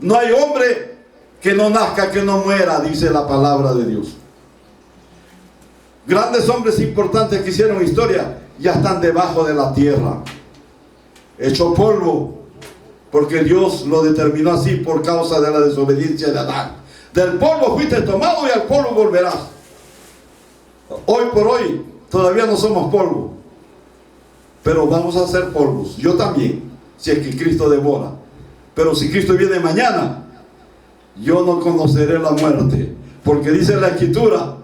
No hay hombre que no nazca, que no muera, dice la palabra de Dios. Grandes hombres importantes que hicieron historia ya están debajo de la tierra, hecho polvo, porque Dios lo determinó así por causa de la desobediencia de Adán. Del polvo fuiste tomado y al polvo volverás. Hoy por hoy todavía no somos polvo, pero vamos a ser polvos. Yo también, si es que Cristo demora. Pero si Cristo viene mañana, yo no conoceré la muerte, porque dice la Escritura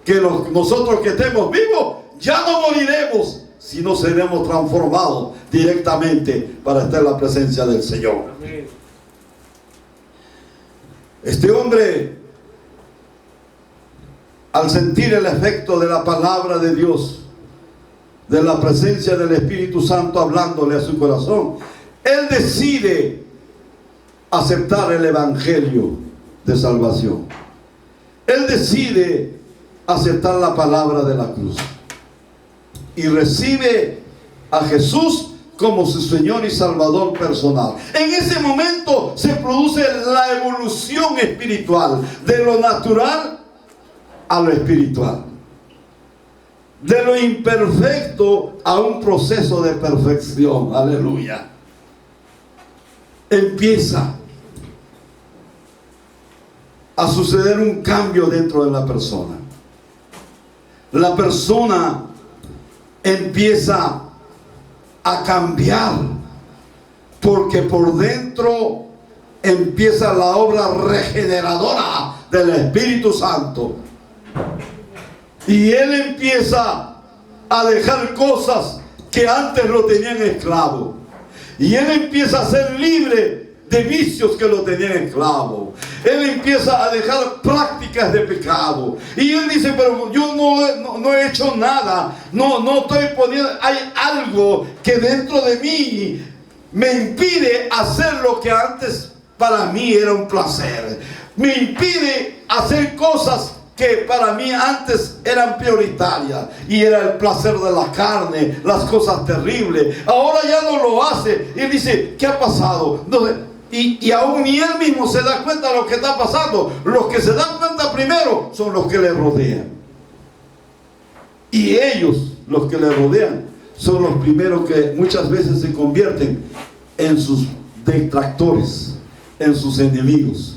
que nosotros que estemos vivos ya no moriremos, sino seremos transformados directamente para estar en la presencia del Señor. Amén. Este hombre, al sentir el efecto de la palabra de Dios, de la presencia del Espíritu Santo hablándole a su corazón, él decide aceptar el Evangelio de salvación. Él decide aceptar la palabra de la cruz y recibe a Jesús como su Señor y Salvador personal. En ese momento se produce la evolución espiritual, de lo natural a lo espiritual, de lo imperfecto a un proceso de perfección. Aleluya. Empieza a suceder un cambio dentro de la persona. La persona empieza a cambiar, porque por dentro empieza la obra regeneradora del Espíritu Santo, y él empieza a dejar cosas que antes lo tenían esclavo, y él empieza a ser libre de vicios que lo tenían esclavo. Él empieza a dejar prácticas de pecado, y él dice: pero yo no he hecho nada, no estoy poniendo, hay algo que dentro de mí me impide hacer lo que antes para mí era un placer, me impide hacer cosas que para mí antes eran prioritarias, y era el placer de la carne, las cosas terribles. Ahora ya no lo hace, y él dice: ¿qué ha pasado? Y aún ni él mismo se da cuenta de lo que está pasando. Los que se dan cuenta primero son los que le rodean, y ellos, los que le rodean, son los primeros que muchas veces se convierten en sus detractores, en sus enemigos.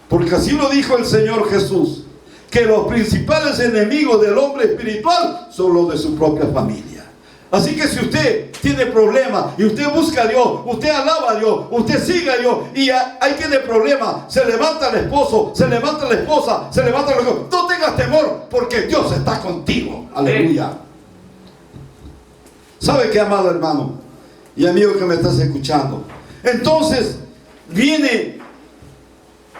Porque así lo dijo el Señor Jesús, que los principales enemigos del hombre espiritual son los de su propia familia. Así que si usted tiene problemas y usted busca a Dios, usted alaba a Dios, usted sigue a Dios y ahí tiene problemas, se levanta el esposo, se levanta la esposa, se levanta los hijos, no tengas temor porque Dios está contigo. Aleluya. ¿Sabe qué, amado hermano y amigo que me estás escuchando? Entonces viene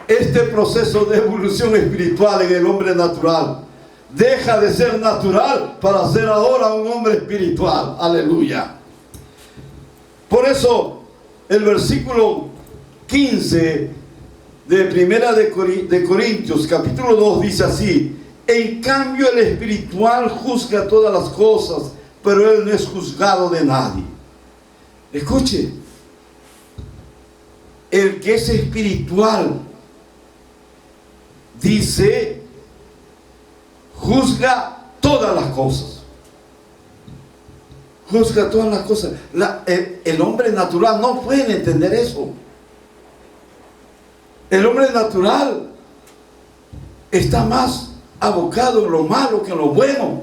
este proceso de evolución espiritual en el hombre natural. Deja de ser natural para ser ahora un hombre espiritual. Aleluya. Por eso el versículo 15 de Primera de Corintios capítulo 2 dice así: en cambio el espiritual juzga todas las cosas, pero él no es juzgado de nadie. Escuche, el que es espiritual dice, juzga todas las cosas. Juzga todas las cosas. El hombre natural no puede entender eso. El hombre natural está más abocado en lo malo que en lo bueno.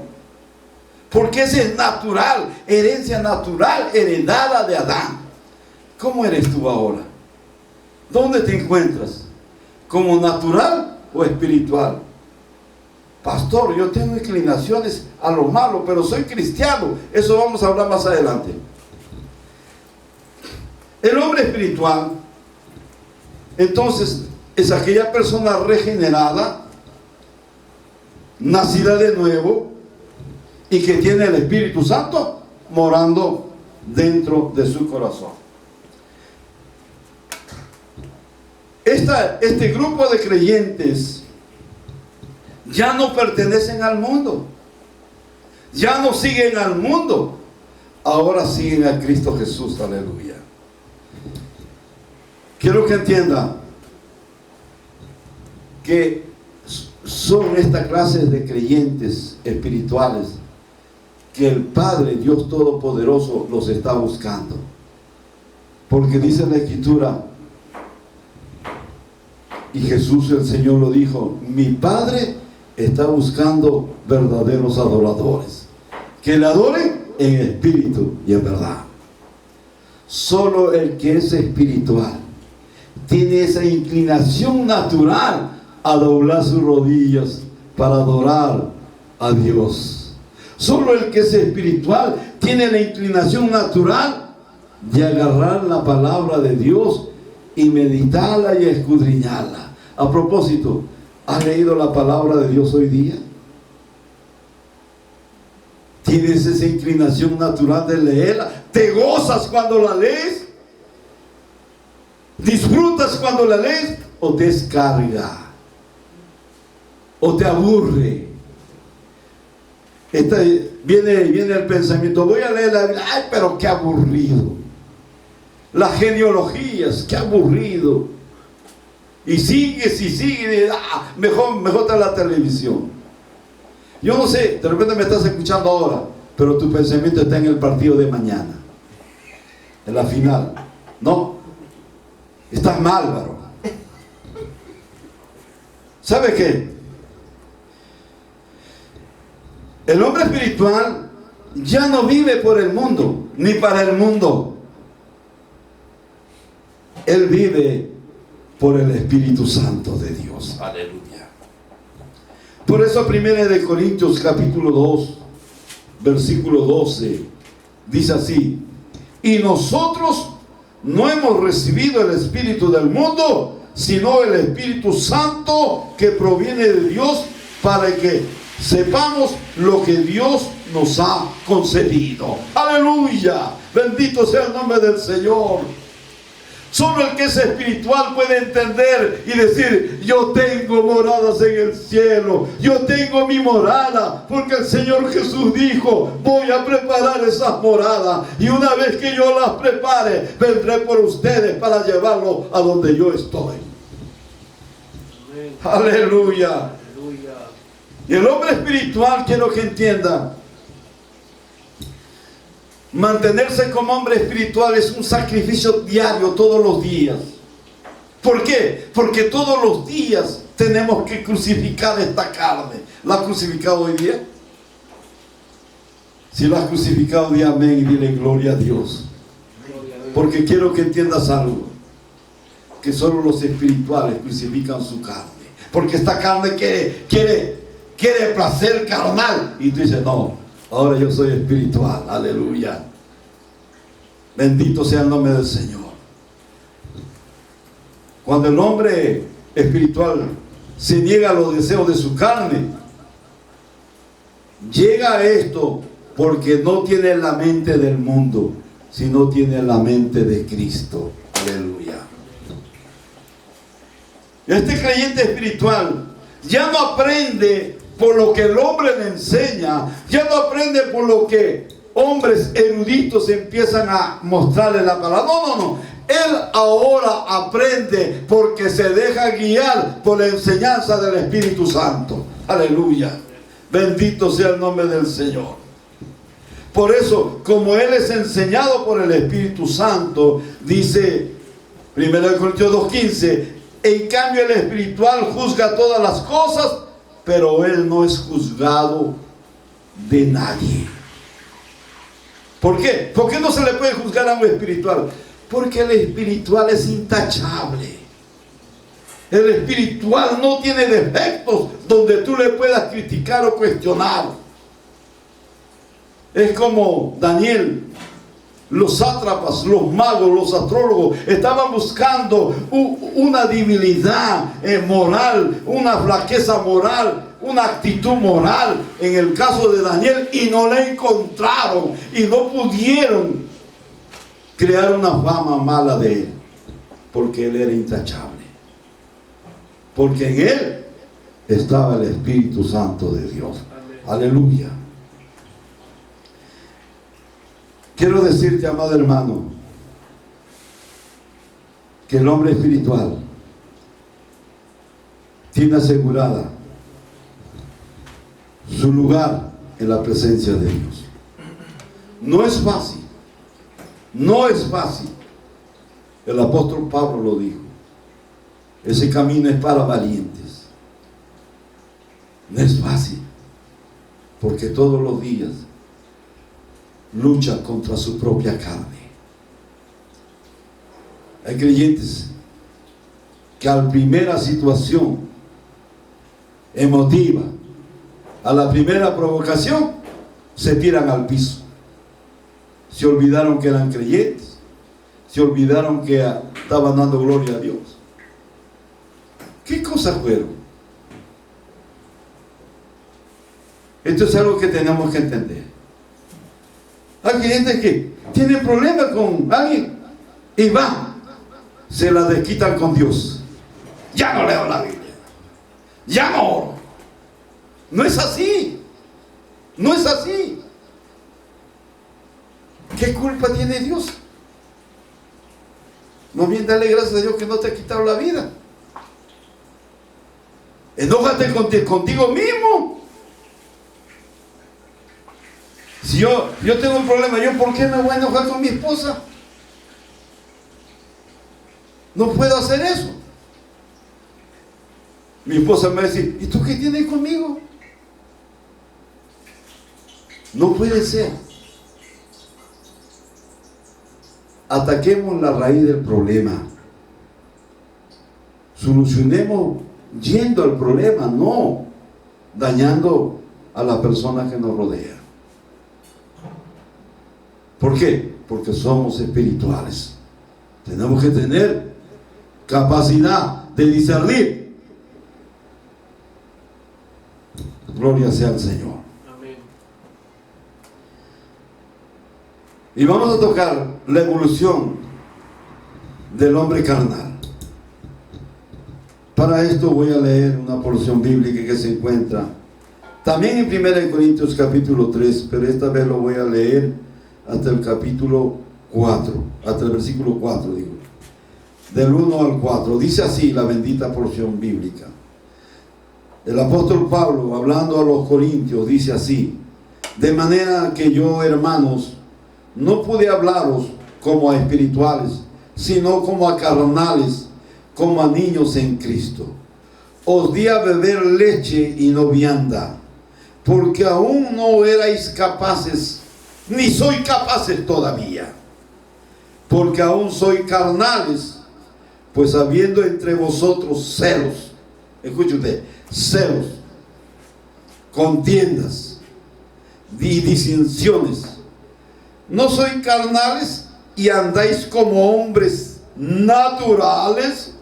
Porque ese es natural, herencia natural, heredada de Adán. ¿Cómo eres tú ahora? ¿Dónde te encuentras? ¿Como natural o espiritual? Pastor, yo tengo inclinaciones a lo malo, pero soy cristiano. Eso vamos a hablar más adelante. El hombre espiritual, entonces, es aquella persona regenerada, nacida de nuevo, y que tiene el Espíritu Santo morando dentro de su corazón. Este grupo de creyentes ya no pertenecen al mundo, ya no siguen al mundo, ahora siguen a Cristo Jesús. Aleluya. Quiero que entienda que son esta clase de creyentes espirituales que el Padre Dios Todopoderoso los está buscando, porque dice la Escritura, y Jesús el Señor lo dijo: mi Padre está buscando verdaderos adoradores, que le adoren en espíritu y en verdad. Solo el que es espiritual tiene esa inclinación natural a doblar sus rodillas para adorar a Dios. Solo el que es espiritual tiene la inclinación natural de agarrar la palabra de Dios y meditarla y escudriñarla. A propósito, ¿has leído la palabra de Dios hoy día? ¿Tienes esa inclinación natural de leerla? ¿Te gozas cuando la lees? ¿Disfrutas cuando la lees? ¿O te descarga? ¿O te aburre? Viene el pensamiento: voy a leer la Biblia, ay, pero qué aburrido. Las genealogías, qué aburrido. Y sigues, mejor está la televisión. Yo no sé, de repente me estás escuchando ahora, pero tu pensamiento está en el partido de mañana, en la final. No, estás mal, varón. ¿Sabe qué? El hombre espiritual ya no vive por el mundo, ni para el mundo. Él vive por el Espíritu Santo de Dios. Aleluya. Por eso 1 Corintios capítulo 2 versículo 12 dice así: y nosotros no hemos recibido el espíritu del mundo, sino el Espíritu Santo que proviene de Dios, para que sepamos lo que Dios nos ha concedido. Aleluya. Bendito sea el nombre del Señor. Solo el que es espiritual puede entender y decir: yo tengo moradas en el cielo, yo tengo mi morada, porque el Señor Jesús dijo: voy a preparar esas moradas, y una vez que yo las prepare, vendré por ustedes para llevarlo a donde yo estoy. Aleluya. Y el hombre espiritual, quiero que entienda, mantenerse como hombre espiritual es un sacrificio diario, todos los días. ¿Por qué? Porque todos los días tenemos que crucificar esta carne. ¿La has crucificado hoy día? Si la has crucificado, di amén y dile gloria a Dios. Porque quiero que entiendas algo, que solo los espirituales crucifican su carne. Porque esta carne quiere placer carnal. Y tú dices, no, ahora yo soy espiritual. Aleluya. Bendito sea el nombre del Señor. Cuando el hombre espiritual se niega a los deseos de su carne, llega a esto porque no tiene la mente del mundo, sino tiene la mente de Cristo. Aleluya. Este creyente espiritual ya no aprende por lo que el hombre le enseña, ya no aprende por lo que hombres eruditos empiezan a mostrarle la palabra. No. Él ahora aprende porque se deja guiar por la enseñanza del Espíritu Santo. Aleluya. Bendito sea el nombre del Señor. Por eso, como Él es enseñado por el Espíritu Santo, dice 1 Corintios 2:15, en cambio el espiritual juzga todas las cosas, pero Él no es juzgado de nadie. ¿Por qué? ¿Por qué no se le puede juzgar a un espiritual? Porque el espiritual es intachable. El espiritual no tiene defectos donde tú le puedas criticar o cuestionar. Es como Daniel, los sátrapas, los magos, los astrólogos estaban buscando una debilidad moral, una flaqueza moral, una actitud moral en el caso de Daniel, y no la encontraron y no pudieron crear una fama mala de él, porque él era intachable, porque en él estaba el Espíritu Santo de Dios. Aleluya. Quiero decirte, amado hermano, que el hombre espiritual tiene asegurada su lugar en la presencia de Dios. No es fácil, no es fácil. El apóstol Pablo lo dijo: ese camino es para valientes. No es fácil, porque todos los días lucha contra su propia carne. Hay creyentes que a la primera situación emotiva, a la primera provocación, se tiran al piso. Se olvidaron que eran creyentes, se olvidaron que estaban dando gloria a Dios. ¿Qué cosas fueron? Esto es algo que tenemos que entender. Hay gente que tiene problemas con alguien y se la desquitan con Dios. Ya no leo la Biblia, ya no oro. No es así, no es así. ¿Qué culpa tiene Dios? No bien, dale gracias a Dios que no te ha quitado la vida. Enójate contigo mismo. Si yo tengo un problema, ¿por qué me voy a enojar con mi esposa? No puedo hacer eso. Mi esposa me va a decir: ¿y tú qué tienes conmigo? No puede ser. Ataquemos la raíz del problema. Solucionemos yendo al problema, no dañando a la persona que nos rodea. ¿Por qué? Porque somos espirituales. Tenemos que tener capacidad de discernir. Gloria sea al Señor. Amén. Y vamos a tocar la evolución del hombre carnal. Para esto voy a leer una porción bíblica que se encuentra también en 1 Corintios capítulo 3, pero esta vez lo voy a leer hasta el capítulo 4, hasta el versículo 4, digo, del 1 al 4. Dice así la bendita porción bíblica. El apóstol Pablo, hablando a los corintios, dice así: de manera que yo, hermanos, no pude hablaros como a espirituales, sino como a carnales, como a niños en Cristo. Os di a beber leche y no vianda, porque aún no erais capaces, ni soy capaces todavía, porque aún soy carnales, pues habiendo entre vosotros celos, escuche usted, celos, contiendas y disensiones, no soy carnales y andáis como hombres naturales,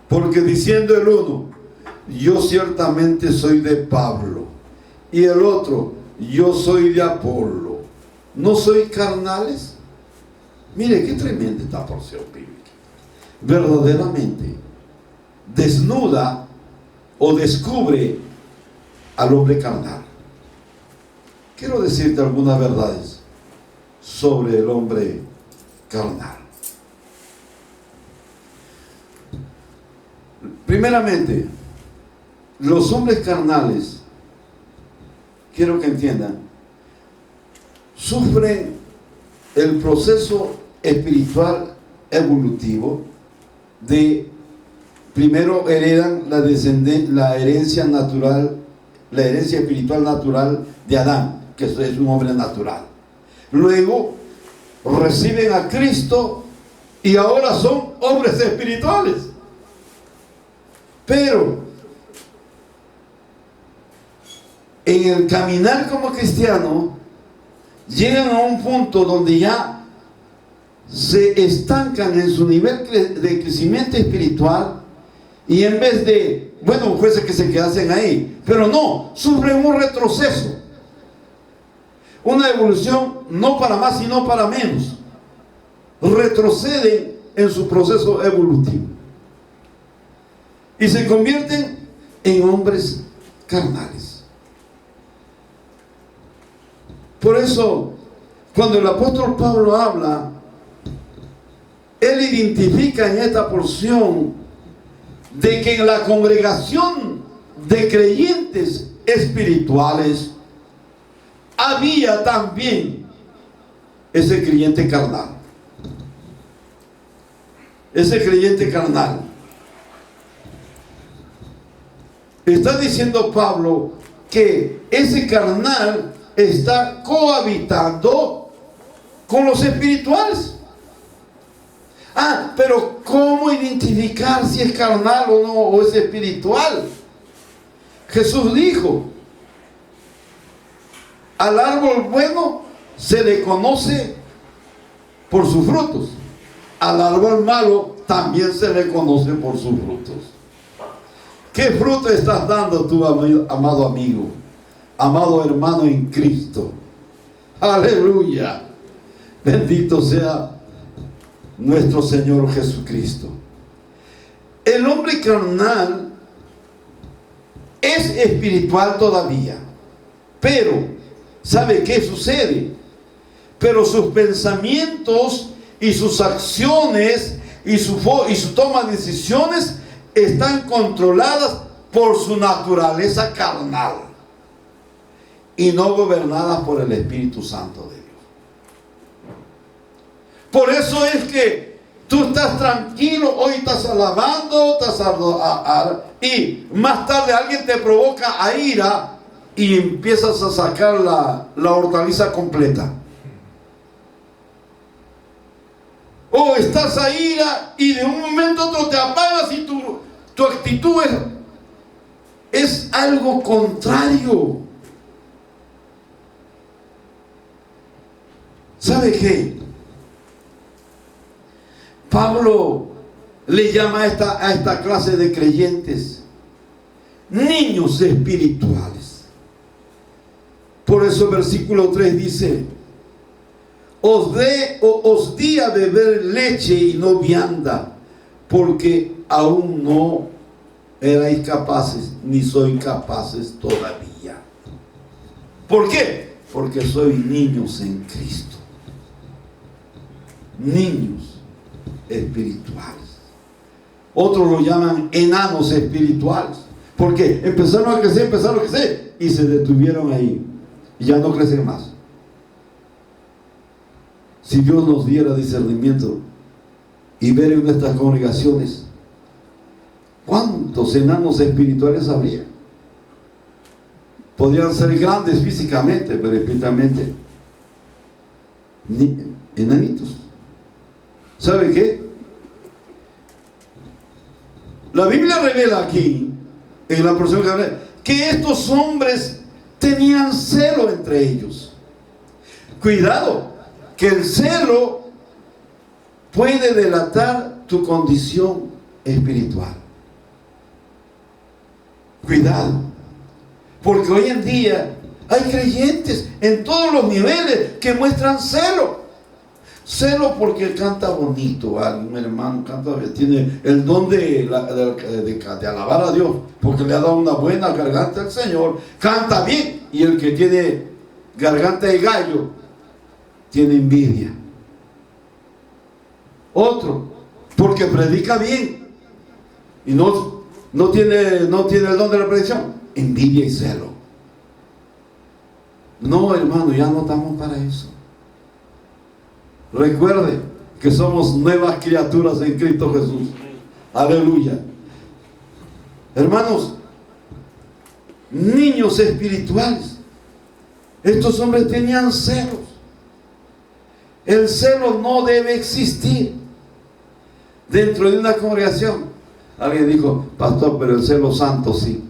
porque diciendo el uno, yo ciertamente soy de Pablo, y el otro, yo soy de Apolo, ¿no soy carnales? Mire qué tremenda esta porción bíblica. Verdaderamente desnuda o descubre al hombre carnal. Quiero decirte algunas verdades sobre el hombre carnal. Primeramente, los hombres carnales, quiero que entiendan, sufren el proceso espiritual evolutivo de, primero heredan la herencia natural, la herencia espiritual natural de Adán, que es un hombre natural. Luego reciben a Cristo y ahora son hombres espirituales. Pero en el caminar como cristiano llegan a un punto donde ya se estancan en su nivel de crecimiento espiritual, y en vez de, bueno, fuese que se quedasen ahí, pero no, sufren un retroceso, una evolución no para más sino para menos, retroceden en su proceso evolutivo y se convierten en hombres carnales. Por eso, cuando el apóstol Pablo habla, él identifica en esta porción de que en la congregación de creyentes espirituales había también ese creyente carnal. Ese creyente carnal. Está diciendo Pablo que ese carnal está cohabitando con los espirituales. Pero ¿cómo identificar si es carnal o no, o es espiritual? Jesús dijo, al árbol bueno se le conoce por sus frutos, al árbol malo también se le conoce por sus frutos. ¿Qué fruto estás dando tú, amado amigo, amado hermano en Cristo? Aleluya, bendito sea nuestro Señor Jesucristo. El hombre carnal es espiritual todavía, pero ¿sabe qué sucede? Pero sus pensamientos y sus acciones y su toma de decisiones están controladas por su naturaleza carnal y no gobernadas por el Espíritu Santo de Dios. Por eso es que tú estás tranquilo, hoy estás alabando, y más tarde alguien te provoca a ira y empiezas a sacar la hortaliza completa. O estás a ira y de un momento a otro te apagas y tu actitud es algo contrario. ¿Sabe qué? Pablo le llama a esta clase de creyentes niños espirituales. Por eso el versículo 3 dice, os di a beber leche y no vianda, porque aún no erais capaces, ni sois capaces todavía. ¿Por qué? Porque sois niños en Cristo. Niños espirituales. Otros lo llaman enanos espirituales, porque empezaron a crecer y se detuvieron ahí y ya no crecen más. Si Dios nos diera discernimiento y ver en nuestras congregaciones cuántos enanos espirituales habría. Podrían ser grandes físicamente, pero espiritualmente enanitos. ¿Sabe qué? La Biblia revela aquí, en la porción que estos hombres tenían celo entre ellos. Cuidado, que el celo puede delatar tu condición espiritual. Cuidado, porque hoy en día hay creyentes en todos los niveles que muestran celo. Celo porque canta bonito, un hermano canta, tiene el don de alabar a Dios, porque le ha dado una buena garganta al Señor, canta bien, y el que tiene garganta de gallo tiene envidia. Otro, porque predica bien y no tiene el don de la predicción, envidia y celo. No, hermano, ya no estamos para eso. Recuerde que somos nuevas criaturas en Cristo Jesús. Aleluya. Hermanos, niños espirituales, estos hombres tenían celos. El celo no debe existir dentro de una congregación. Alguien dijo, pastor, pero el celo santo sí.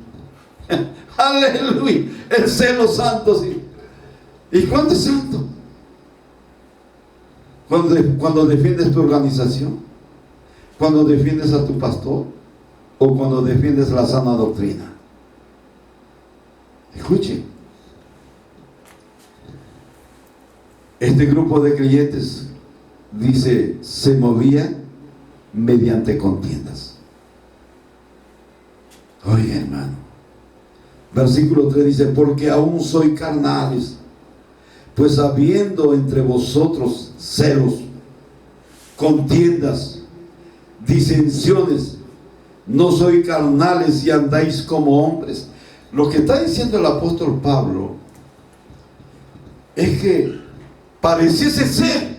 Aleluya, el celo santo sí. ¿Y cuándo es santo? Cuando defiendes tu organización, cuando defiendes a tu pastor, o cuando defiendes la sana doctrina. Escuchen, este grupo de creyentes, dice, se movía mediante contiendas. Oye, hermano, versículo 3 dice, porque aún soy carnales, pues habiendo entre vosotros celos, contiendas, disensiones, no soy carnales y andáis como hombres. Lo que está diciendo el apóstol Pablo es que pareciese ser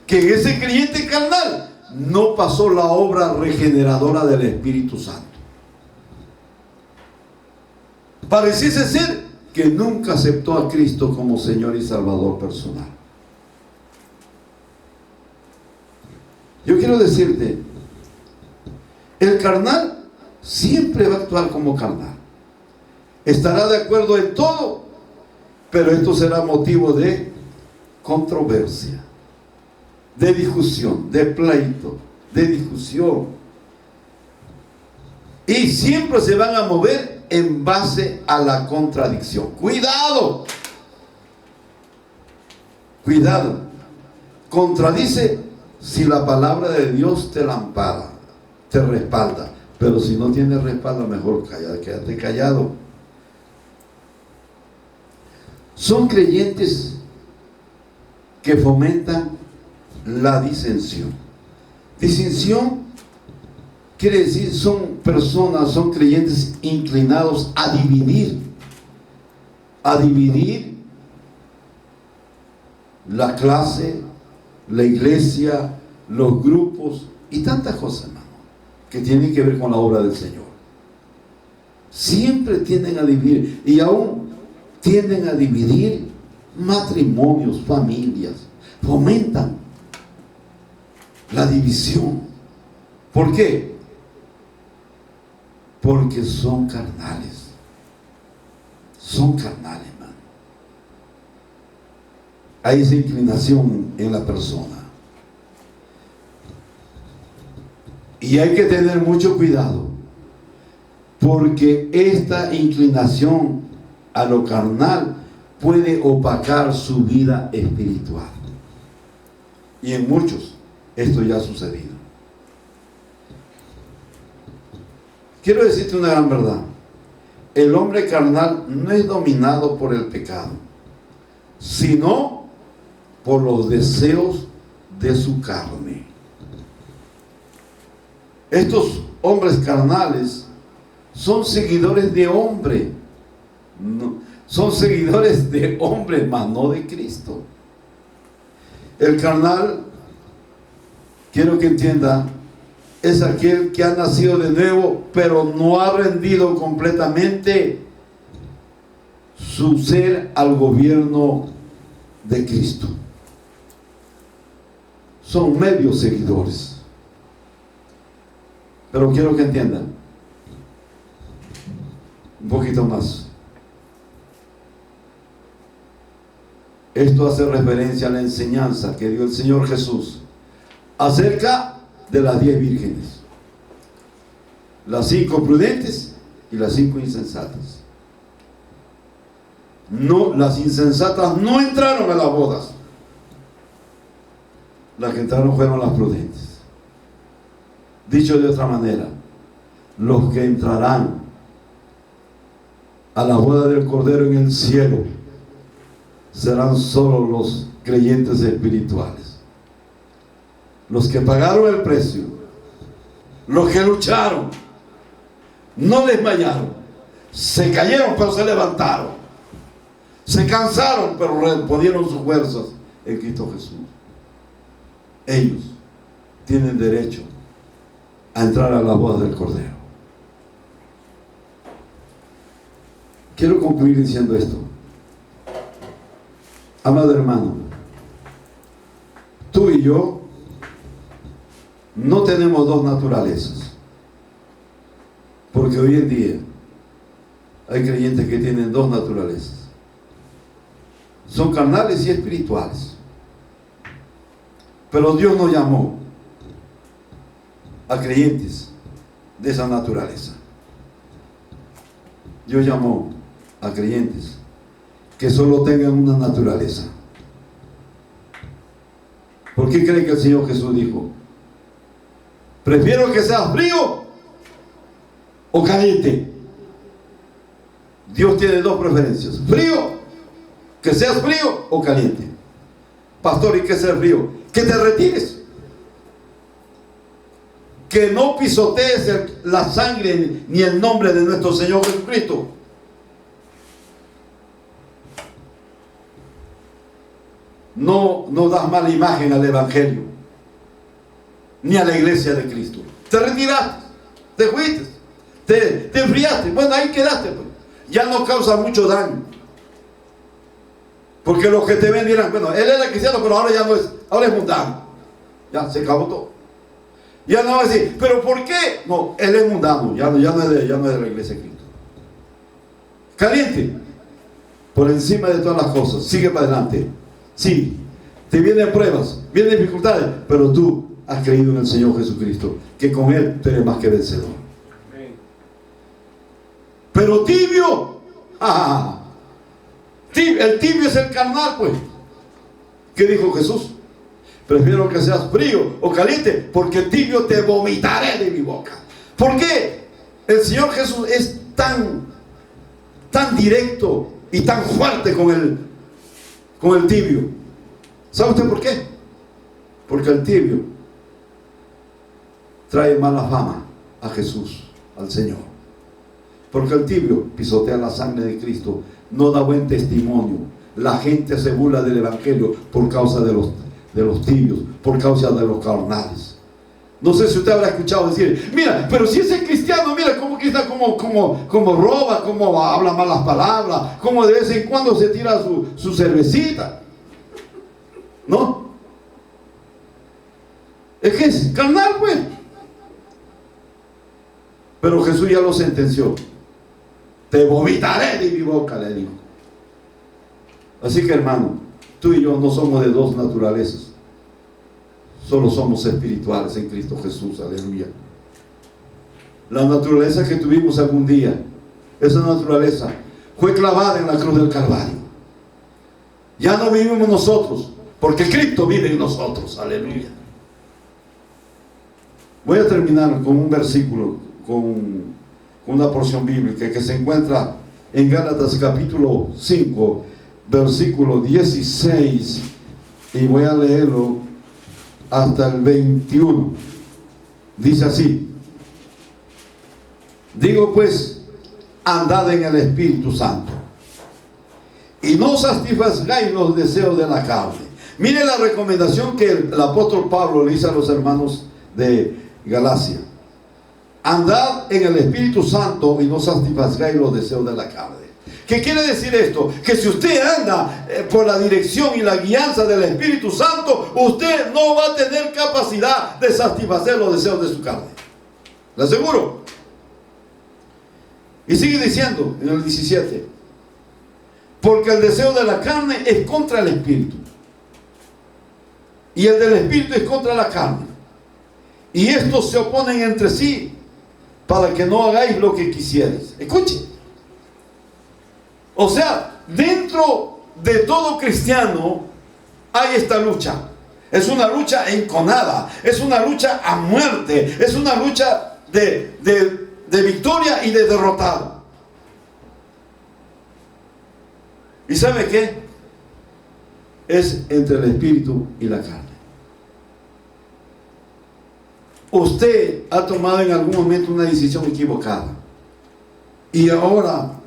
que en ese creyente carnal no pasó la obra regeneradora del Espíritu Santo. Pareciese ser que nunca aceptó a Cristo como Señor y Salvador personal. Yo quiero decirte, el carnal siempre va a actuar como carnal. Estará de acuerdo en todo, pero esto será motivo de controversia, de discusión, de pleito, de discusión. Y siempre se van a mover en base a la contradicción. ¡Cuidado! Cuidado. Contradice si la palabra de Dios te la ampara, te respalda. Pero si no tiene respaldo, mejor quédate callado. Son creyentes que fomentan la disensión. Disensión quiere decir, son personas, son creyentes inclinados a dividir la clase, la iglesia, los grupos y tantas cosas, hermano, que tienen que ver con la obra del Señor. Siempre tienden a dividir, y aún tienden a dividir matrimonios, familias, fomentan la división. ¿Por qué? Porque son carnales. Son carnales, hermano. Hay esa inclinación en la persona. Y hay que tener mucho cuidado, porque esta inclinación a lo carnal puede opacar su vida espiritual. Y en muchos esto ya ha sucedido. Quiero decirte una gran verdad. El hombre carnal no es dominado por el pecado, sino por los deseos de su carne. Estos hombres carnales son seguidores de hombre. No, son seguidores de hombre, mas no de Cristo. El carnal quiero que entienda, es aquel que ha nacido de nuevo, pero no ha rendido completamente su ser al gobierno de Cristo. Son medios seguidores. Pero quiero que entiendan un poquito más. Esto hace referencia a la enseñanza que dio el Señor Jesús acerca de las 10 vírgenes, las 5 prudentes y las 5 insensatas. No, las insensatas no entraron a las bodas. Las que entraron fueron las prudentes. Dicho de otra manera, los que entrarán a la boda del Cordero en el cielo serán solo los creyentes espirituales, los que pagaron el precio, los que lucharon, no desmayaron, se cayeron pero se levantaron, se cansaron pero reponieron sus fuerzas en Cristo Jesús. Ellos tienen derecho a entrar a la boda del Cordero. Quiero concluir diciendo esto. Amado hermano, tú y yo no tenemos dos naturalezas, porque hoy en día hay creyentes que tienen dos naturalezas. Son carnales y espirituales. Pero Dios nos llamó a creyentes de esa naturaleza. Dios llamó a creyentes que solo tengan una naturaleza. ¿Por qué creen que el Señor Jesús dijo: prefiero que seas frío o caliente? Dios tiene dos preferencias: frío, que seas frío o caliente. Pastor, ¿y qué es ser frío? Que te retires, que no pisotees la sangre ni el nombre de nuestro Señor Jesucristo. No das mala imagen al Evangelio ni a la iglesia de Cristo. Te retiraste, te fuiste, te enfriaste, bueno, ahí quedaste, pues. Ya no causa mucho daño, porque los que te ven dirán: bueno, él era cristiano, pero ahora ya no es, ahora es mundano. Ya se acabó todo. Ya no va a decir: pero ¿por qué? No, él es mundano, ya no es de la iglesia de Cristo. Caliente, por encima de todas las cosas, sigue para adelante. Sí, te vienen pruebas, vienen dificultades, pero tú has creído en el Señor Jesucristo, que con Él tú eres más que vencedor. Amén. Pero tibio, el tibio es el carnal, pues. ¿Qué dijo Jesús? Prefiero que seas frío o caliente, porque tibio te vomitaré de mi boca. ¿Por qué el Señor Jesús es tan directo y tan fuerte con el tibio? ¿Sabe usted por qué? Porque el tibio trae mala fama a Jesús, al Señor. Porque el tibio pisotea la sangre de Cristo, no da buen testimonio. La gente se burla del Evangelio por causa de los tibios, por causa de los carnales. No sé si usted habrá escuchado decir: mira, pero si ese cristiano, mira cómo quizá como roba, cómo habla malas palabras, cómo de vez en cuando se tira su cervecita. ¿No? Es que es carnal, pues. Pero Jesús ya lo sentenció: te vomitaré de mi boca, le dijo. Así que, hermano, tú y yo no somos de dos naturalezas, solo somos espirituales en Cristo Jesús. Aleluya. La naturaleza que tuvimos algún día, esa naturaleza fue clavada en la cruz del Calvario. Ya no vivimos nosotros, porque Cristo vive en nosotros. Aleluya. Voy a terminar con un versículo, con una porción bíblica que se encuentra en Gálatas capítulo 5, versículo 16, y voy a leerlo hasta el 21. Dice así: digo pues, andad en el Espíritu Santo, y no satisfagáis los deseos de la carne, Mire la recomendación que el apóstol Pablo le hizo a los hermanos de Galacia. Andad en el Espíritu Santo y no satisfagáis los deseos de la carne. ¿Qué quiere decir esto? Que si usted anda por la dirección y la guianza del Espíritu Santo, usted no va a tener capacidad de satisfacer los deseos de su carne. ¿Le aseguro? Y sigue diciendo en el 17: porque el deseo de la carne es contra el Espíritu, y el del Espíritu es contra la carne, y estos se oponen entre sí, para que no hagáis lo que quisierais. Escuchen. O sea, dentro de todo cristiano hay esta lucha. Es una lucha enconada, es una lucha a muerte, es una lucha de victoria y de derrotado. ¿Y sabe qué? Es entre el espíritu y la carne. Usted ha tomado en algún momento una decisión equivocada y ahora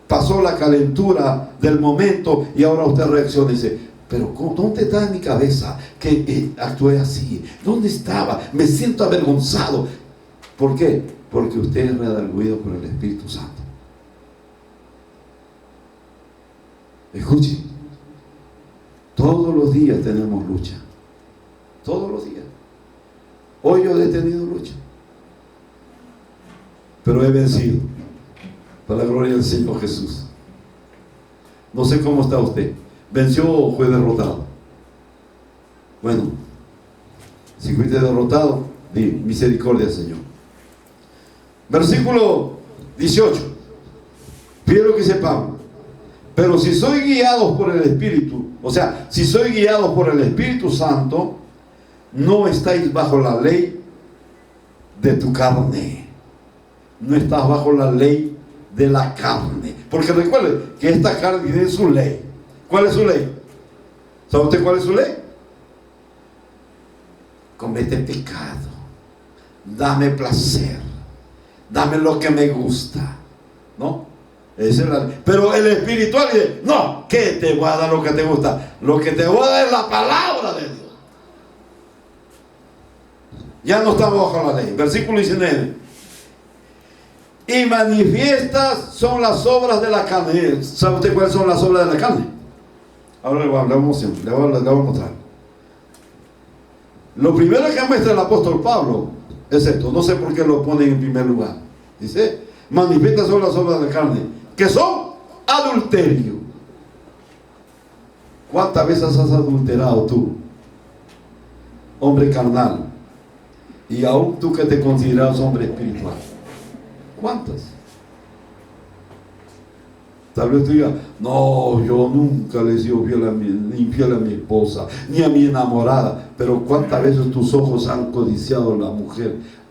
pasó la calentura del momento y ahora usted reacciona y dice: pero ¿dónde está en mi cabeza que actué así? ¿Dónde estaba? Me siento avergonzado. ¿Por qué? Porque usted es redarguido por el Espíritu Santo. Escuche, todos los días tenemos lucha. Todos los días. Hoy yo he tenido lucha, pero he vencido, para la gloria del Señor Jesús. No sé cómo está usted. ¿Venció o fue derrotado? Bueno, si fuiste derrotado, di: misericordia, Señor. Versículo 18. Quiero que sepamos: pero si soy guiado por el Espíritu, o sea, si soy guiado por el Espíritu Santo, no estáis bajo la ley de tu carne. No estás bajo la ley de la carne. Porque recuerde que esta carne tiene su ley. ¿Cuál es su ley? ¿Sabe usted cuál es su ley? Comete pecado, dame placer, dame lo que me gusta, ¿no? Esa es la ley. Pero el espiritual dice: no, ¿qué te voy a dar lo que te gusta? Lo que te voy a dar es la palabra de Dios. Ya no estamos bajo la ley. Versículo 19: y manifiestas son las obras de la carne. ¿Sabe usted cuáles son las obras de la carne? Ahora le voy a mostrar. Lo primero que muestra el apóstol Pablo es esto. No sé por qué lo ponen en primer lugar. Dice: manifiestas son las obras de la carne, que son adulterio. ¿Cuántas veces has adulterado tú, hombre carnal? Y aún tú que te consideras hombre espiritual. ¿Cuántas? Tal vez tú digas: no, yo nunca le he sido infiel a mi esposa, ni a mi enamorada. Pero ¿cuántas veces tus ojos han codiciado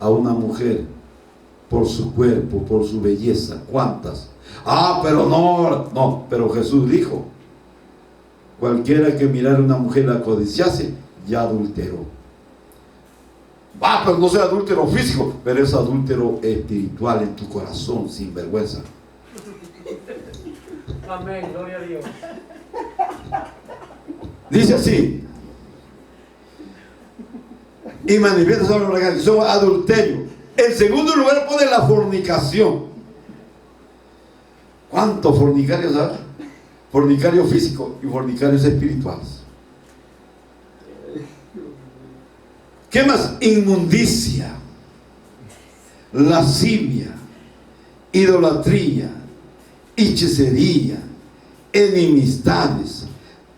a una mujer por su cuerpo, por su belleza? ¿Cuántas? Pero no, pero Jesús dijo: cualquiera que mirara a una mujer la codiciase, ya adulteró. Pero no sea adúltero físico, pero es adúltero espiritual en tu corazón, sin vergüenza. Amén, gloria a Dios. Dice así: y manifiesta sobre la que son adulterio. En segundo lugar pone la fornicación. ¿Cuántos fornicarios hay? Fornicarios físicos y fornicarios espirituales. ¿Qué más? Inmundicia, lascivia, idolatría, hechicería, enemistades,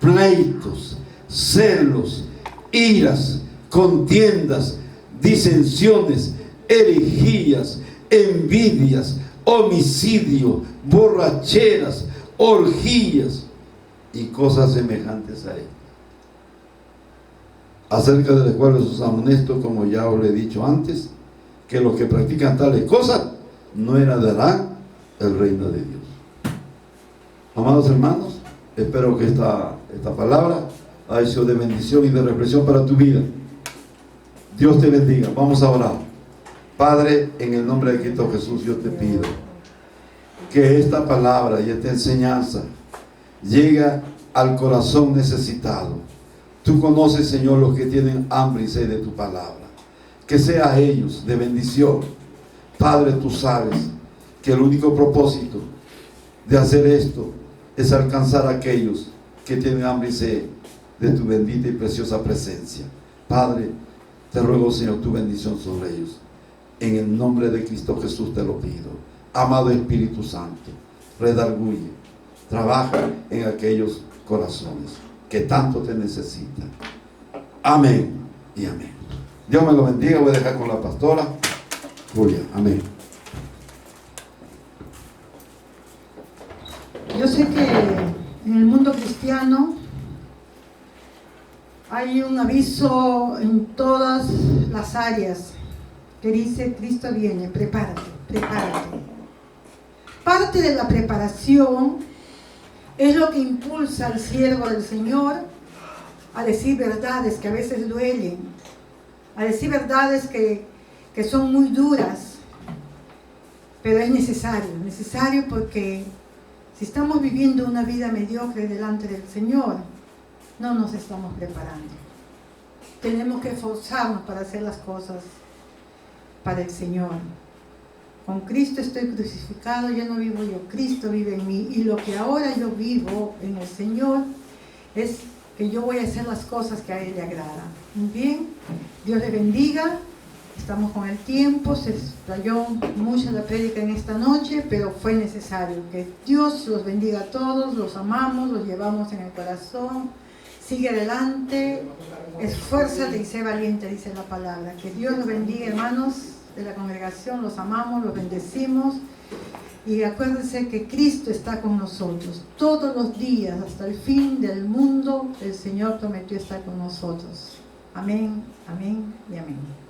pleitos, celos, iras, contiendas, disensiones, herejías, envidias, homicidio, borracheras, orgías y cosas semejantes a ellas, acerca de las cuales os amonesto, como ya os he dicho antes, que los que practican tales cosas no heredarán el reino de Dios. Amados hermanos, espero que esta palabra haya sido de bendición y de reflexión para tu vida. Dios te bendiga. Vamos a orar. Padre, en el nombre de Cristo Jesús, yo te pido que esta palabra y esta enseñanza llegue al corazón necesitado. Tú conoces, Señor, los que tienen hambre y sed de tu palabra. Que sea a ellos de bendición. Padre, tú sabes que el único propósito de hacer esto es alcanzar a aquellos que tienen hambre y sed de tu bendita y preciosa presencia. Padre, te ruego, Señor, tu bendición sobre ellos. En el nombre de Cristo Jesús te lo pido. Amado Espíritu Santo, redarguye, trabaja en aquellos corazones que tanto te necesitan. Amén y amén. Dios me lo bendiga. Voy a dejar con la pastora Julia. Amén. Yo sé que en el mundo cristiano hay un aviso en todas las áreas que dice: Cristo viene, prepárate, prepárate. Parte de la preparación es lo que impulsa al siervo del Señor a decir verdades que a veces duelen, a decir verdades que son muy duras, pero es necesario porque si estamos viviendo una vida mediocre delante del Señor, no nos estamos preparando. Tenemos que esforzarnos para hacer las cosas para el Señor. Con Cristo estoy crucificado, ya no vivo yo, Cristo vive en mí. Y lo que ahora yo vivo en el Señor es que yo voy a hacer las cosas que a Él le agradan. Bien, Dios le bendiga. Estamos con el tiempo, se explayó mucho la prédica en esta noche, pero fue necesario. Que Dios los bendiga a todos, los amamos, los llevamos en el corazón. Sigue adelante, esfuérzate y sé valiente, dice la palabra. Que Dios los bendiga, hermanos de la congregación, los amamos, los bendecimos. Y acuérdense que Cristo está con nosotros todos los días, hasta el fin del mundo. El Señor prometió estar con nosotros. Amén, amén y amén.